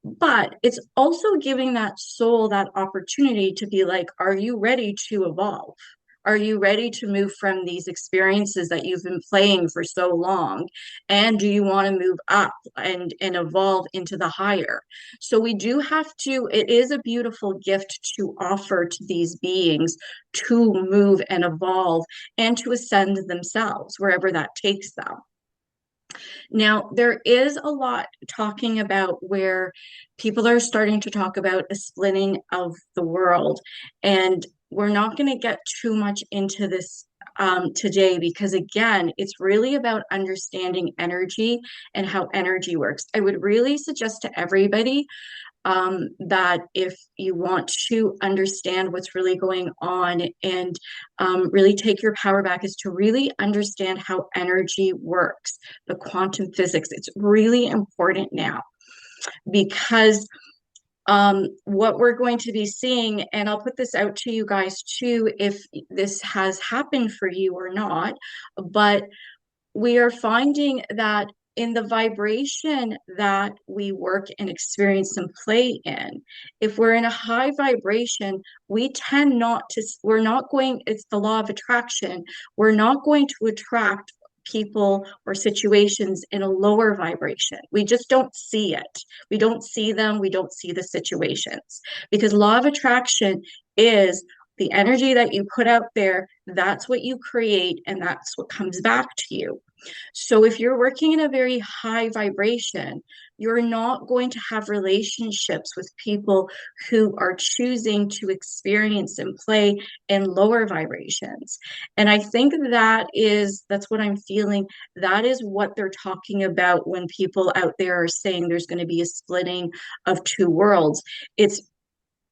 But it's also giving that soul that opportunity to be like, are you ready to evolve? Are you ready to move from these experiences that you've been playing for so long? And do you want to move up and evolve into the higher? So we do have to, it is a beautiful gift to offer to these beings to move and evolve and to ascend themselves wherever that takes them. Now, there is a lot talking about where people are starting to talk about a splitting of the world. And we're not going to get too much into this today because, again, it's really about understanding energy and how energy works. I would really suggest to everybody that if you want to understand what's really going on and really take your power back, is to really understand how energy works, the quantum physics. It's really important now because what we're going to be seeing, and I'll put this out to you guys too, if this has happened for you or not, but we are finding that in the vibration that we work and experience and play in, if we're in a high vibration, we tend not to, we're not going, it's the law of attraction, we're not going to attract people or situations in a lower vibration. We just don't see it. We don't see them. We don't see the situations because law of attraction is the energy that you put out there. That's what you create and that's what comes back to you. So if you're working in a very high vibration, you're not going to have relationships with people who are choosing to experience and play in lower vibrations. And I think that's what I'm feeling. That is what they're talking about when people out there are saying there's going to be a splitting of two worlds.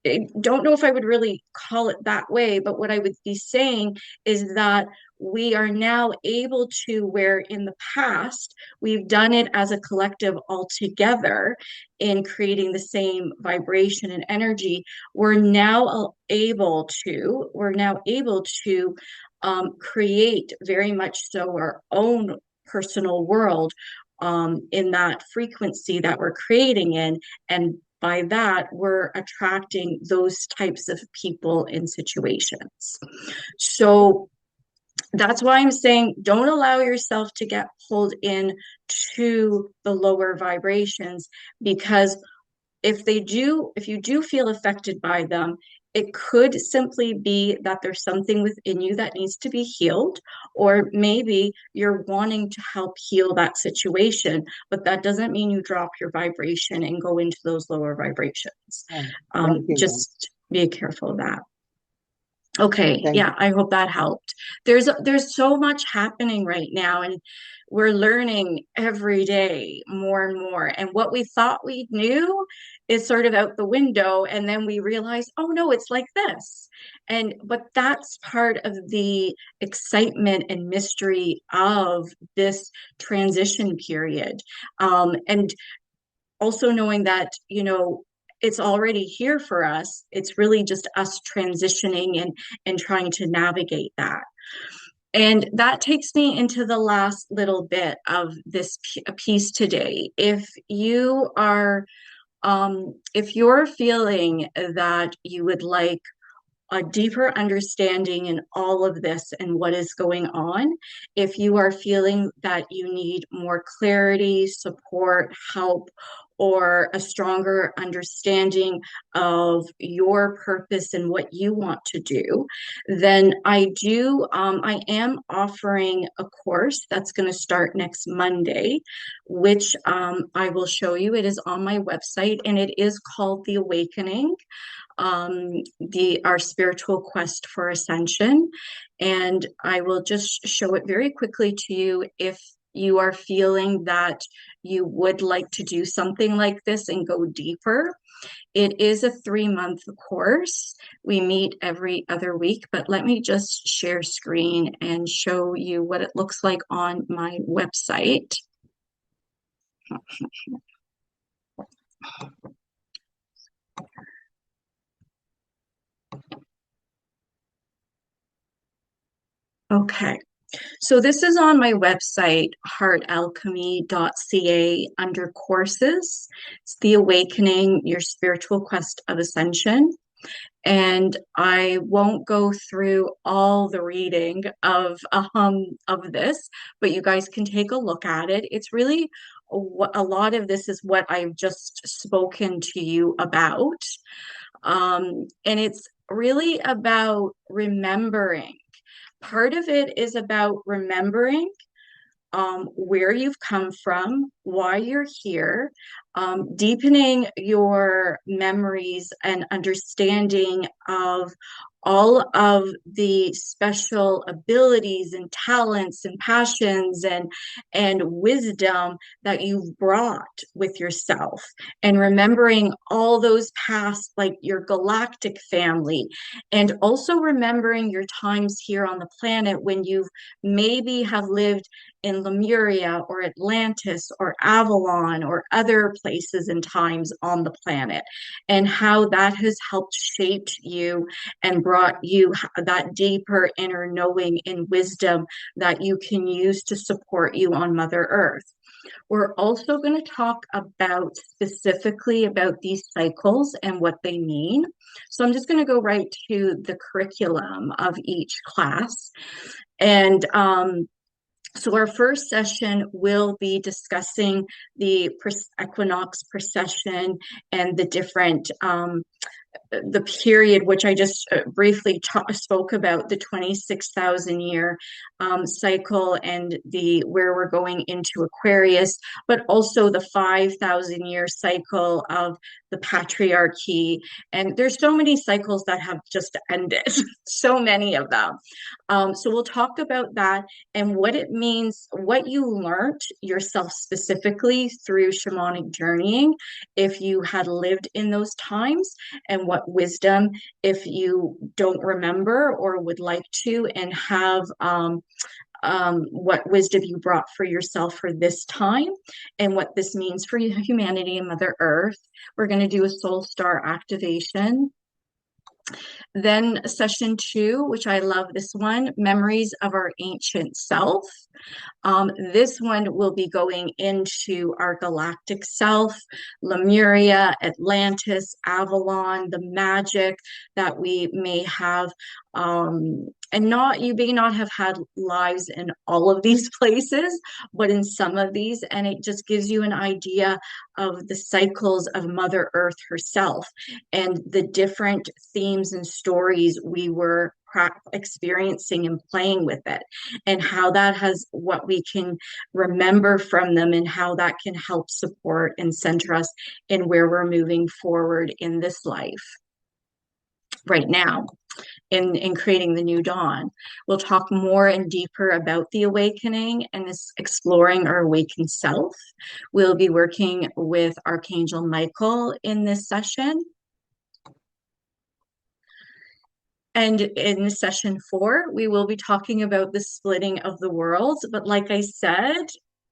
I don't know if I would really call it that way, but what I would be saying is that we are now able to, where in the past we've done it as a collective all together in creating the same vibration and energy, we're now able to create very much so our own personal world in that frequency that we're creating in, and by that, we're attracting those types of people in situations. So that's why I'm saying don't allow yourself to get pulled in to the lower vibrations, because if you do feel affected by them, it could simply be that there's something within you that needs to be healed, or maybe you're wanting to help heal that situation, but that doesn't mean you drop your vibration and go into those lower vibrations. Thank you, Just be careful of that. Okay, thank yeah, I hope that helped. There's so much happening right now, and we're learning every day more and more. And what we thought we knew is sort of out the window, and then we realize, oh no, it's like this. But that's part of the excitement and mystery of this transition period. And also knowing that, it's already here for us. It's really just us transitioning and trying to navigate that. And that takes me into the last little bit of this piece today. If you're feeling that you would like a deeper understanding in all of this and what is going on, if you are feeling that you need more clarity, support, help, or a stronger understanding of your purpose and what you want to do, then I am offering a course that's going to start next Monday, which I will show you. It is on my website, and it is called The Awakening, our spiritual quest for ascension. And I will just show it very quickly to you if you are feeling that you would like to do something like this and go deeper. It is a 3-month course. We meet every other week, but let me just share screen and show you what it looks like on my website. Okay. So this is on my website, heartalchemy.ca, under courses. It's The Awakening, Your Spiritual Quest of Ascension. And I won't go through all the reading of this, but you guys can take a look at it. It's really a lot of this is what I've just spoken to you about. And it's really about remembering. Part of it is about remembering where you've come from, why you're here, deepening your memories and understanding of all of the special abilities and talents and passions and wisdom that you've brought with yourself, and remembering all those past, like your galactic family, and also remembering your times here on the planet when you've maybe have lived in Lemuria or Atlantis or Avalon or other places and times on the planet, and how that has helped shape you and brought you that deeper inner knowing and wisdom that you can use to support you on Mother Earth. We're also going to talk about specifically about these cycles and what they mean. So I'm just going to go right to the curriculum of each class. And so our first session will be discussing the equinox precession and the different the period, which I just briefly spoke about, the 26,000 year cycle, and the where we're going into Aquarius, but also the 5,000 year cycle of the patriarchy. And there's so many cycles that have just ended, so many of them. So we'll talk about that and what it means, what you learned yourself specifically through shamanic journeying, if you had lived in those times, and what wisdom, if you don't remember or would like to, and have what wisdom you brought for yourself for this time, and what this means for humanity and Mother Earth. We're going to do a soul star activation. Then session 2, which I love this one, memories of our ancient self. This one will be going into our galactic self, Lemuria, Atlantis, Avalon, the magic that we may have, and you may not have had lives in all of these places, but in some of these, and it just gives you an idea of the cycles of Mother Earth herself and the different themes and stories we were experiencing and playing with it, and how that has what we can remember from them, and how that can help support and center us in where we're moving forward in this life right now, in creating the new dawn. We'll talk more and deeper about the awakening and this exploring our awakened self. We'll be working with Archangel Michael in this session. And in session 4, we will be talking about the splitting of the worlds. But like I said,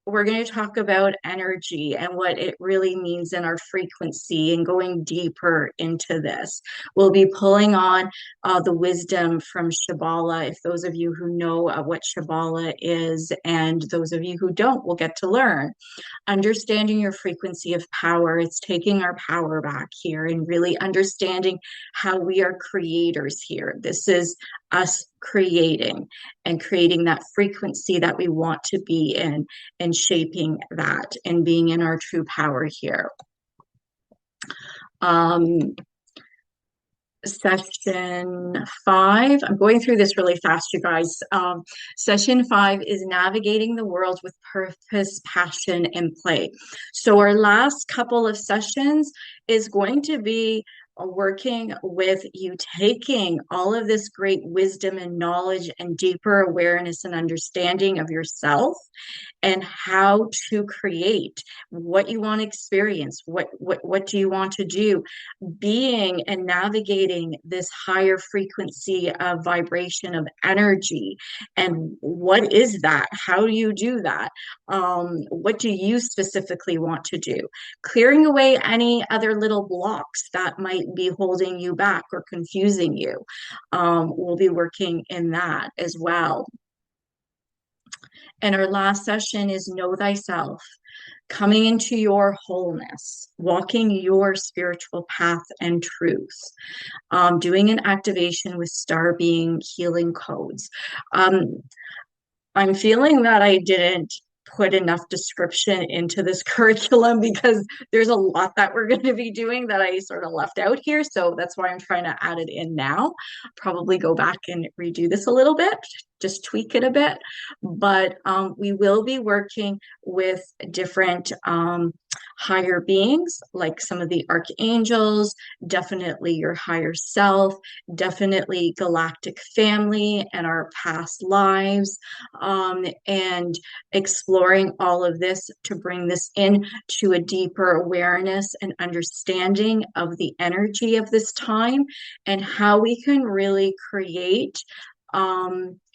we're going to talk about energy and what it really means in our frequency, and going deeper into this. We'll be pulling on the wisdom from Shambhala, if those of you who know what Shambhala is, and those of you who don't will get to learn. Understanding your frequency of power, it's taking our power back here and really understanding how we are creators here. This is us creating and creating that frequency that we want to be in, and shaping that and being in our true power here. Session 5, I'm going through this really fast, you guys. Session 5 is navigating the world with purpose, passion, and play. So our last couple of sessions is going to be working with you taking all of this great wisdom and knowledge and deeper awareness and understanding of yourself and how to create what you want to experience, what do you want to do, being and navigating this higher frequency of vibration of energy. And what is that? How do you do that? What do you specifically want to do? Clearing away any other little blocks that might be holding you back or confusing you. We'll be working in that as well. And our last session is Know Thyself, coming into your wholeness, walking your spiritual path and truth, doing an activation with star being healing codes. I'm feeling that I didn't put enough description into this curriculum because there's a lot that we're going to be doing that I sort of left out here. So that's why I'm trying to add it in now. Probably go back and redo this a little bit, just tweak it a bit. But we will be working with different higher beings, like some of the archangels, definitely your higher self, definitely galactic family and our past lives, and exploring all of this to bring this in to a deeper awareness and understanding of the energy of this time and how we can really create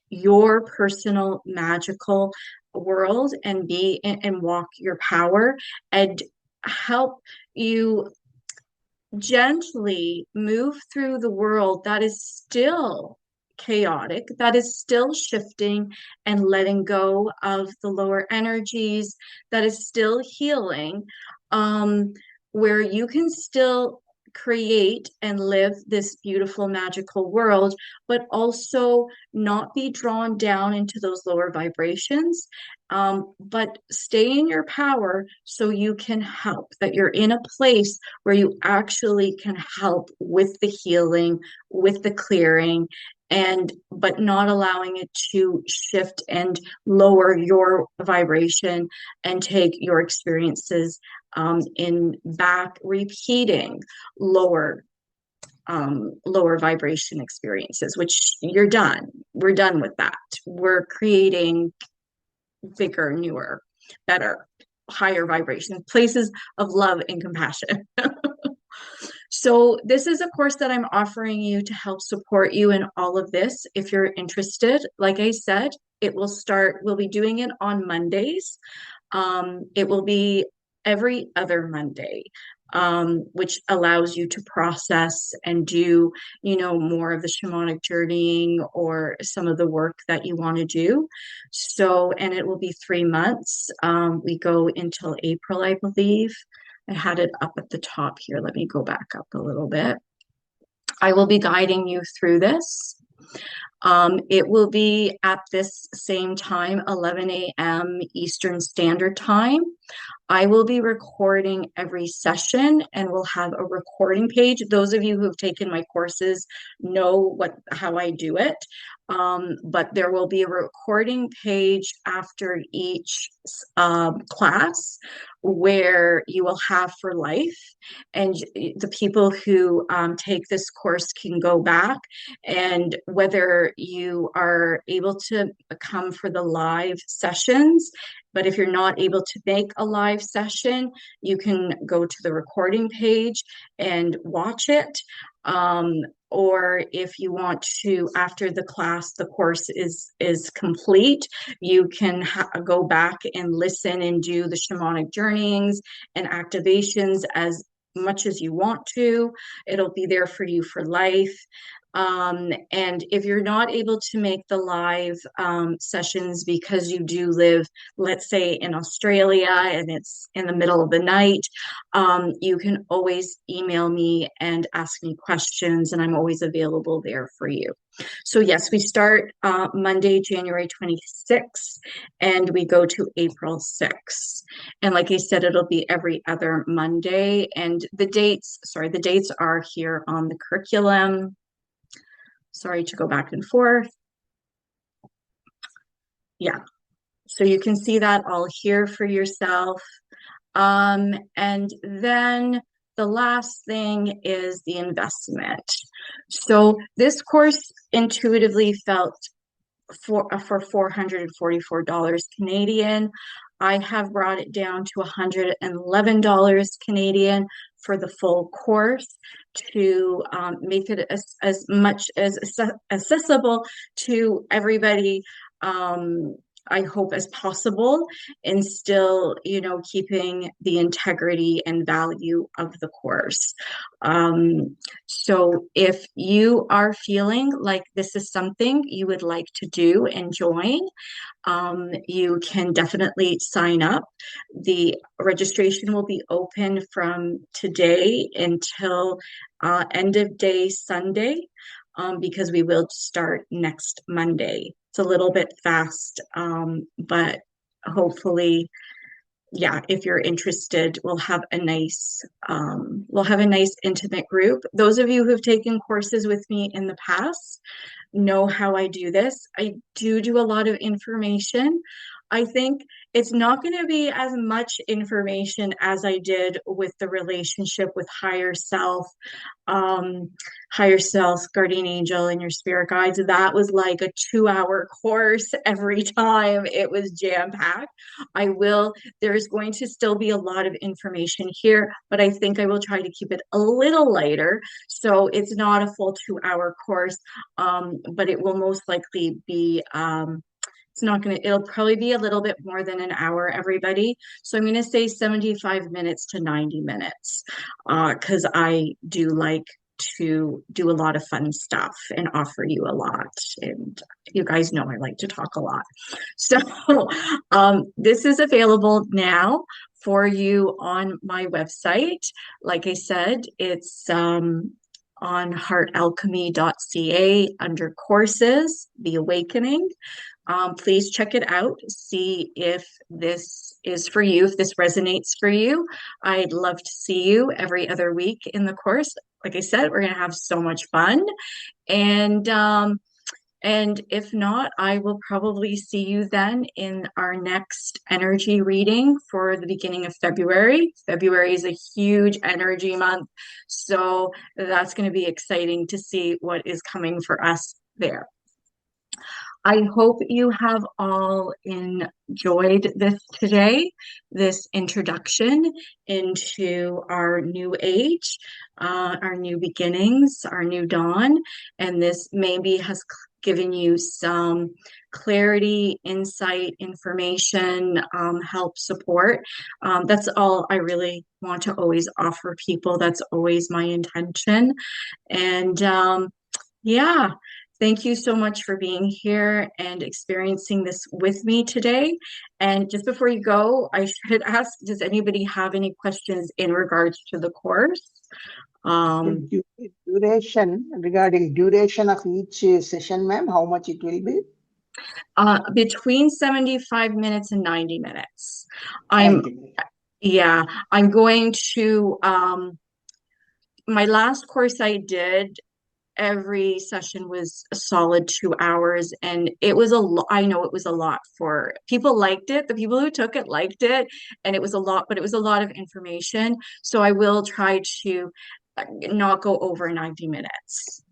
your personal magical world and be and walk your power and help you gently move through the world that is still chaotic, that is still shifting and letting go of the lower energies, that is still healing, where you can still create and live this beautiful magical world, but also not be drawn down into those lower vibrations, but stay in your power so you can help, that you're in a place where you actually can help with the healing, with the clearing, and but not allowing it to shift and lower your vibration and take your experiences in back, repeating lower lower vibration experiences, which you're done. We're done with that. We're creating bigger, newer, better, higher vibration, places of love and compassion. So this is a course that I'm offering you to help support you in all of this. If you're interested, like I said, we'll be doing it on Mondays. It will be every other Monday, which allows you to process and do, more of the shamanic journeying or some of the work that you want to do. So, and it will be 3 months. We go until April, I believe. I had it up at the top here. Let me go back up a little bit. I will be guiding you through this. It will be at this same time, 11 a.m. Eastern Standard Time. I will be recording every session and we'll have a recording page. Those of you who've taken my courses know how I do it. But there will be a recording page after each class where you will have for life. And the people who take this course can go back, and whether you are able to come for the live sessions, but if you're not able to make a live session, you can go to the recording page and watch it. Or if you want to, after the class, the course is complete, you can go back and listen and do the shamanic journeyings and activations as much as you want to. It'll be there for you for life. And if you're not able to make the live sessions because you do live, let's say, in Australia and it's in the middle of the night, you can always email me and ask me questions, and I'm always available there for you. So yes, we start Monday, January 26th, and we go to April 6th. And like I said, it'll be every other Monday. And the dates are here on the curriculum. Sorry to go back and forth. Yeah, so you can see that all here for yourself. And then the last thing is the investment. So this course intuitively felt for $444 Canadian. I have brought it down to $111 Canadian for the full course to make it as much as accessible to everybody. I hope as possible, and still, keeping the integrity and value of the course. So if you are feeling like this is something you would like to do and join, you can definitely sign up. The registration will be open from today until end of day Sunday, because we will start next Monday. It's a little bit fast, but hopefully, yeah, if you're interested, we'll have a nice intimate group. Those of you who've taken courses with me in the past know how I do this. I do a lot of information. I think it's not going to be as much information as I did with the relationship with higher self, guardian angel, and your spirit guides. That was like a 2-hour course every time. It was jam-packed. There's going to still be a lot of information here, but I think I will try to keep it a little lighter. So it's not a full 2-hour course, but it will most likely be it'll probably be a little bit more than an hour, everybody. So I'm going to say 75 minutes to 90 minutes, because I do like to do a lot of fun stuff and offer you a lot. And you guys know I like to talk a lot. So this is available now for you on my website. Like I said, it's on heartalchemy.ca under courses, The Awakening. Please check it out. See if this is for you, if this resonates for you. I'd love to see you every other week in the course. Like I said, we're going to have so much fun. And if not, I will probably see you then in our next energy reading for the beginning of February. February is a huge energy month, so that's going to be exciting to see what is coming for us there. I hope you have all enjoyed this today, this introduction into our new age, our new beginnings, our new dawn, and this maybe has given you some clarity, insight, information, help, support. That's all I really want to always offer people. That's always my intention. And yeah. Thank you so much for being here and experiencing this with me today. And just before you go, I should ask, does anybody have any questions in regards to the course? Regarding duration of each session, ma'am, how much it will be? Between 75 minutes and 90 minutes. 90 minutes. Yeah, I'm going to, my last course I did, every session was a solid 2 hours, and it was a lot. I know it was a lot for people. Liked it. The people who took it liked it, and it was a lot, but it was a lot of information. So I will try to not go over 90 minutes.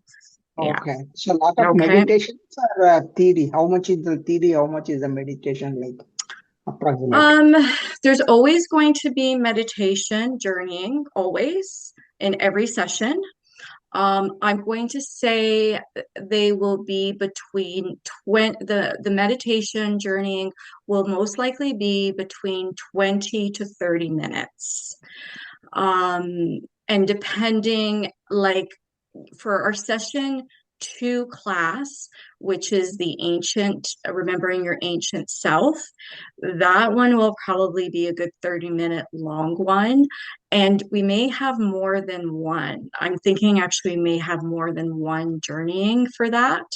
Yeah. Okay. So a lot of meditations or theory. How much is the theory? How much is the meditation, like approximately? There's always going to be meditation, journeying, always in every session. I'm going to say they will be between the meditation journeying will most likely be between 20 to 30 minutes. And depending, like for our session 2 class, which is the remembering your ancient self, that one will probably be a good 30-minute long one. And we may have more than one. I'm thinking actually we may have more than one journeying for that.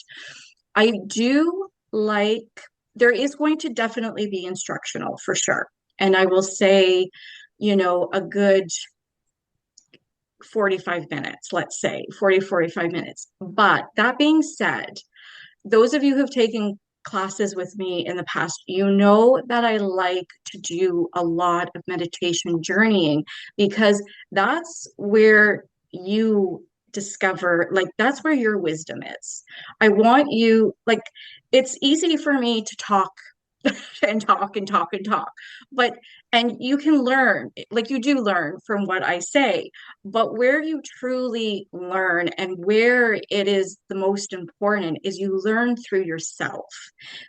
I do like, there is going to definitely be instructional for sure. And I will say, a good 45 minutes, let's say 45 minutes. But that being said, those of you who've taken classes with me in the past, you know that I like to do a lot of meditation journeying because that's where you discover, like, that's where your wisdom is. I want you, like, it's easy for me to talk and talk and talk and talk. But, and you can learn, like you do learn from what I say, but where you truly learn and where it is the most important is you learn through yourself.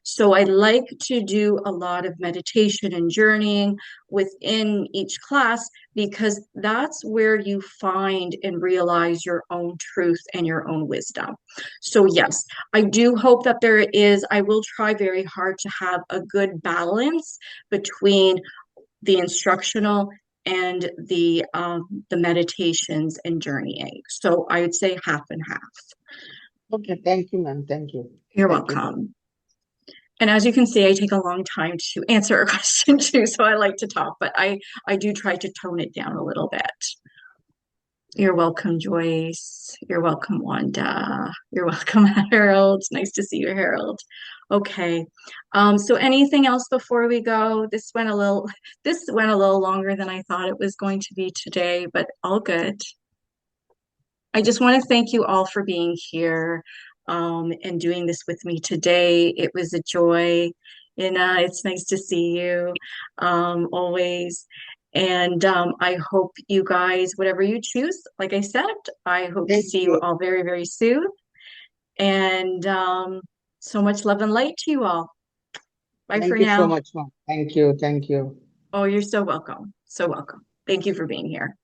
So I like to do a lot of meditation and journeying within each class because that's where you find and realize your own truth and your own wisdom. So, yes, I do hope that there is, I will try very hard to have a good balance between the instructional and the meditations and journeying. So I would say half and half. Okay, thank you, ma'am. Thank you. You're Thank you. welcome. And as you can see, I take a long time to answer a question too, so I like to talk, but I do try to tone it down a little bit. You're welcome, Joyce. You're welcome, Wanda. You're welcome, Harold. Nice to see you, Harold. Okay. So anything else before we go? This went a little longer than I thought it was going to be today, but all good. I just want to thank you all for being here and doing this with me today. It was a joy, and it's nice to see you always. And I hope you guys, whatever you choose, like I said, I hope to Thank see you you. all very, very soon. And so much love and light to you all. Bye for Thank you so now. much, ma'am. Thank you. Thank you. Oh, you're so welcome. So welcome. Thank you for being here.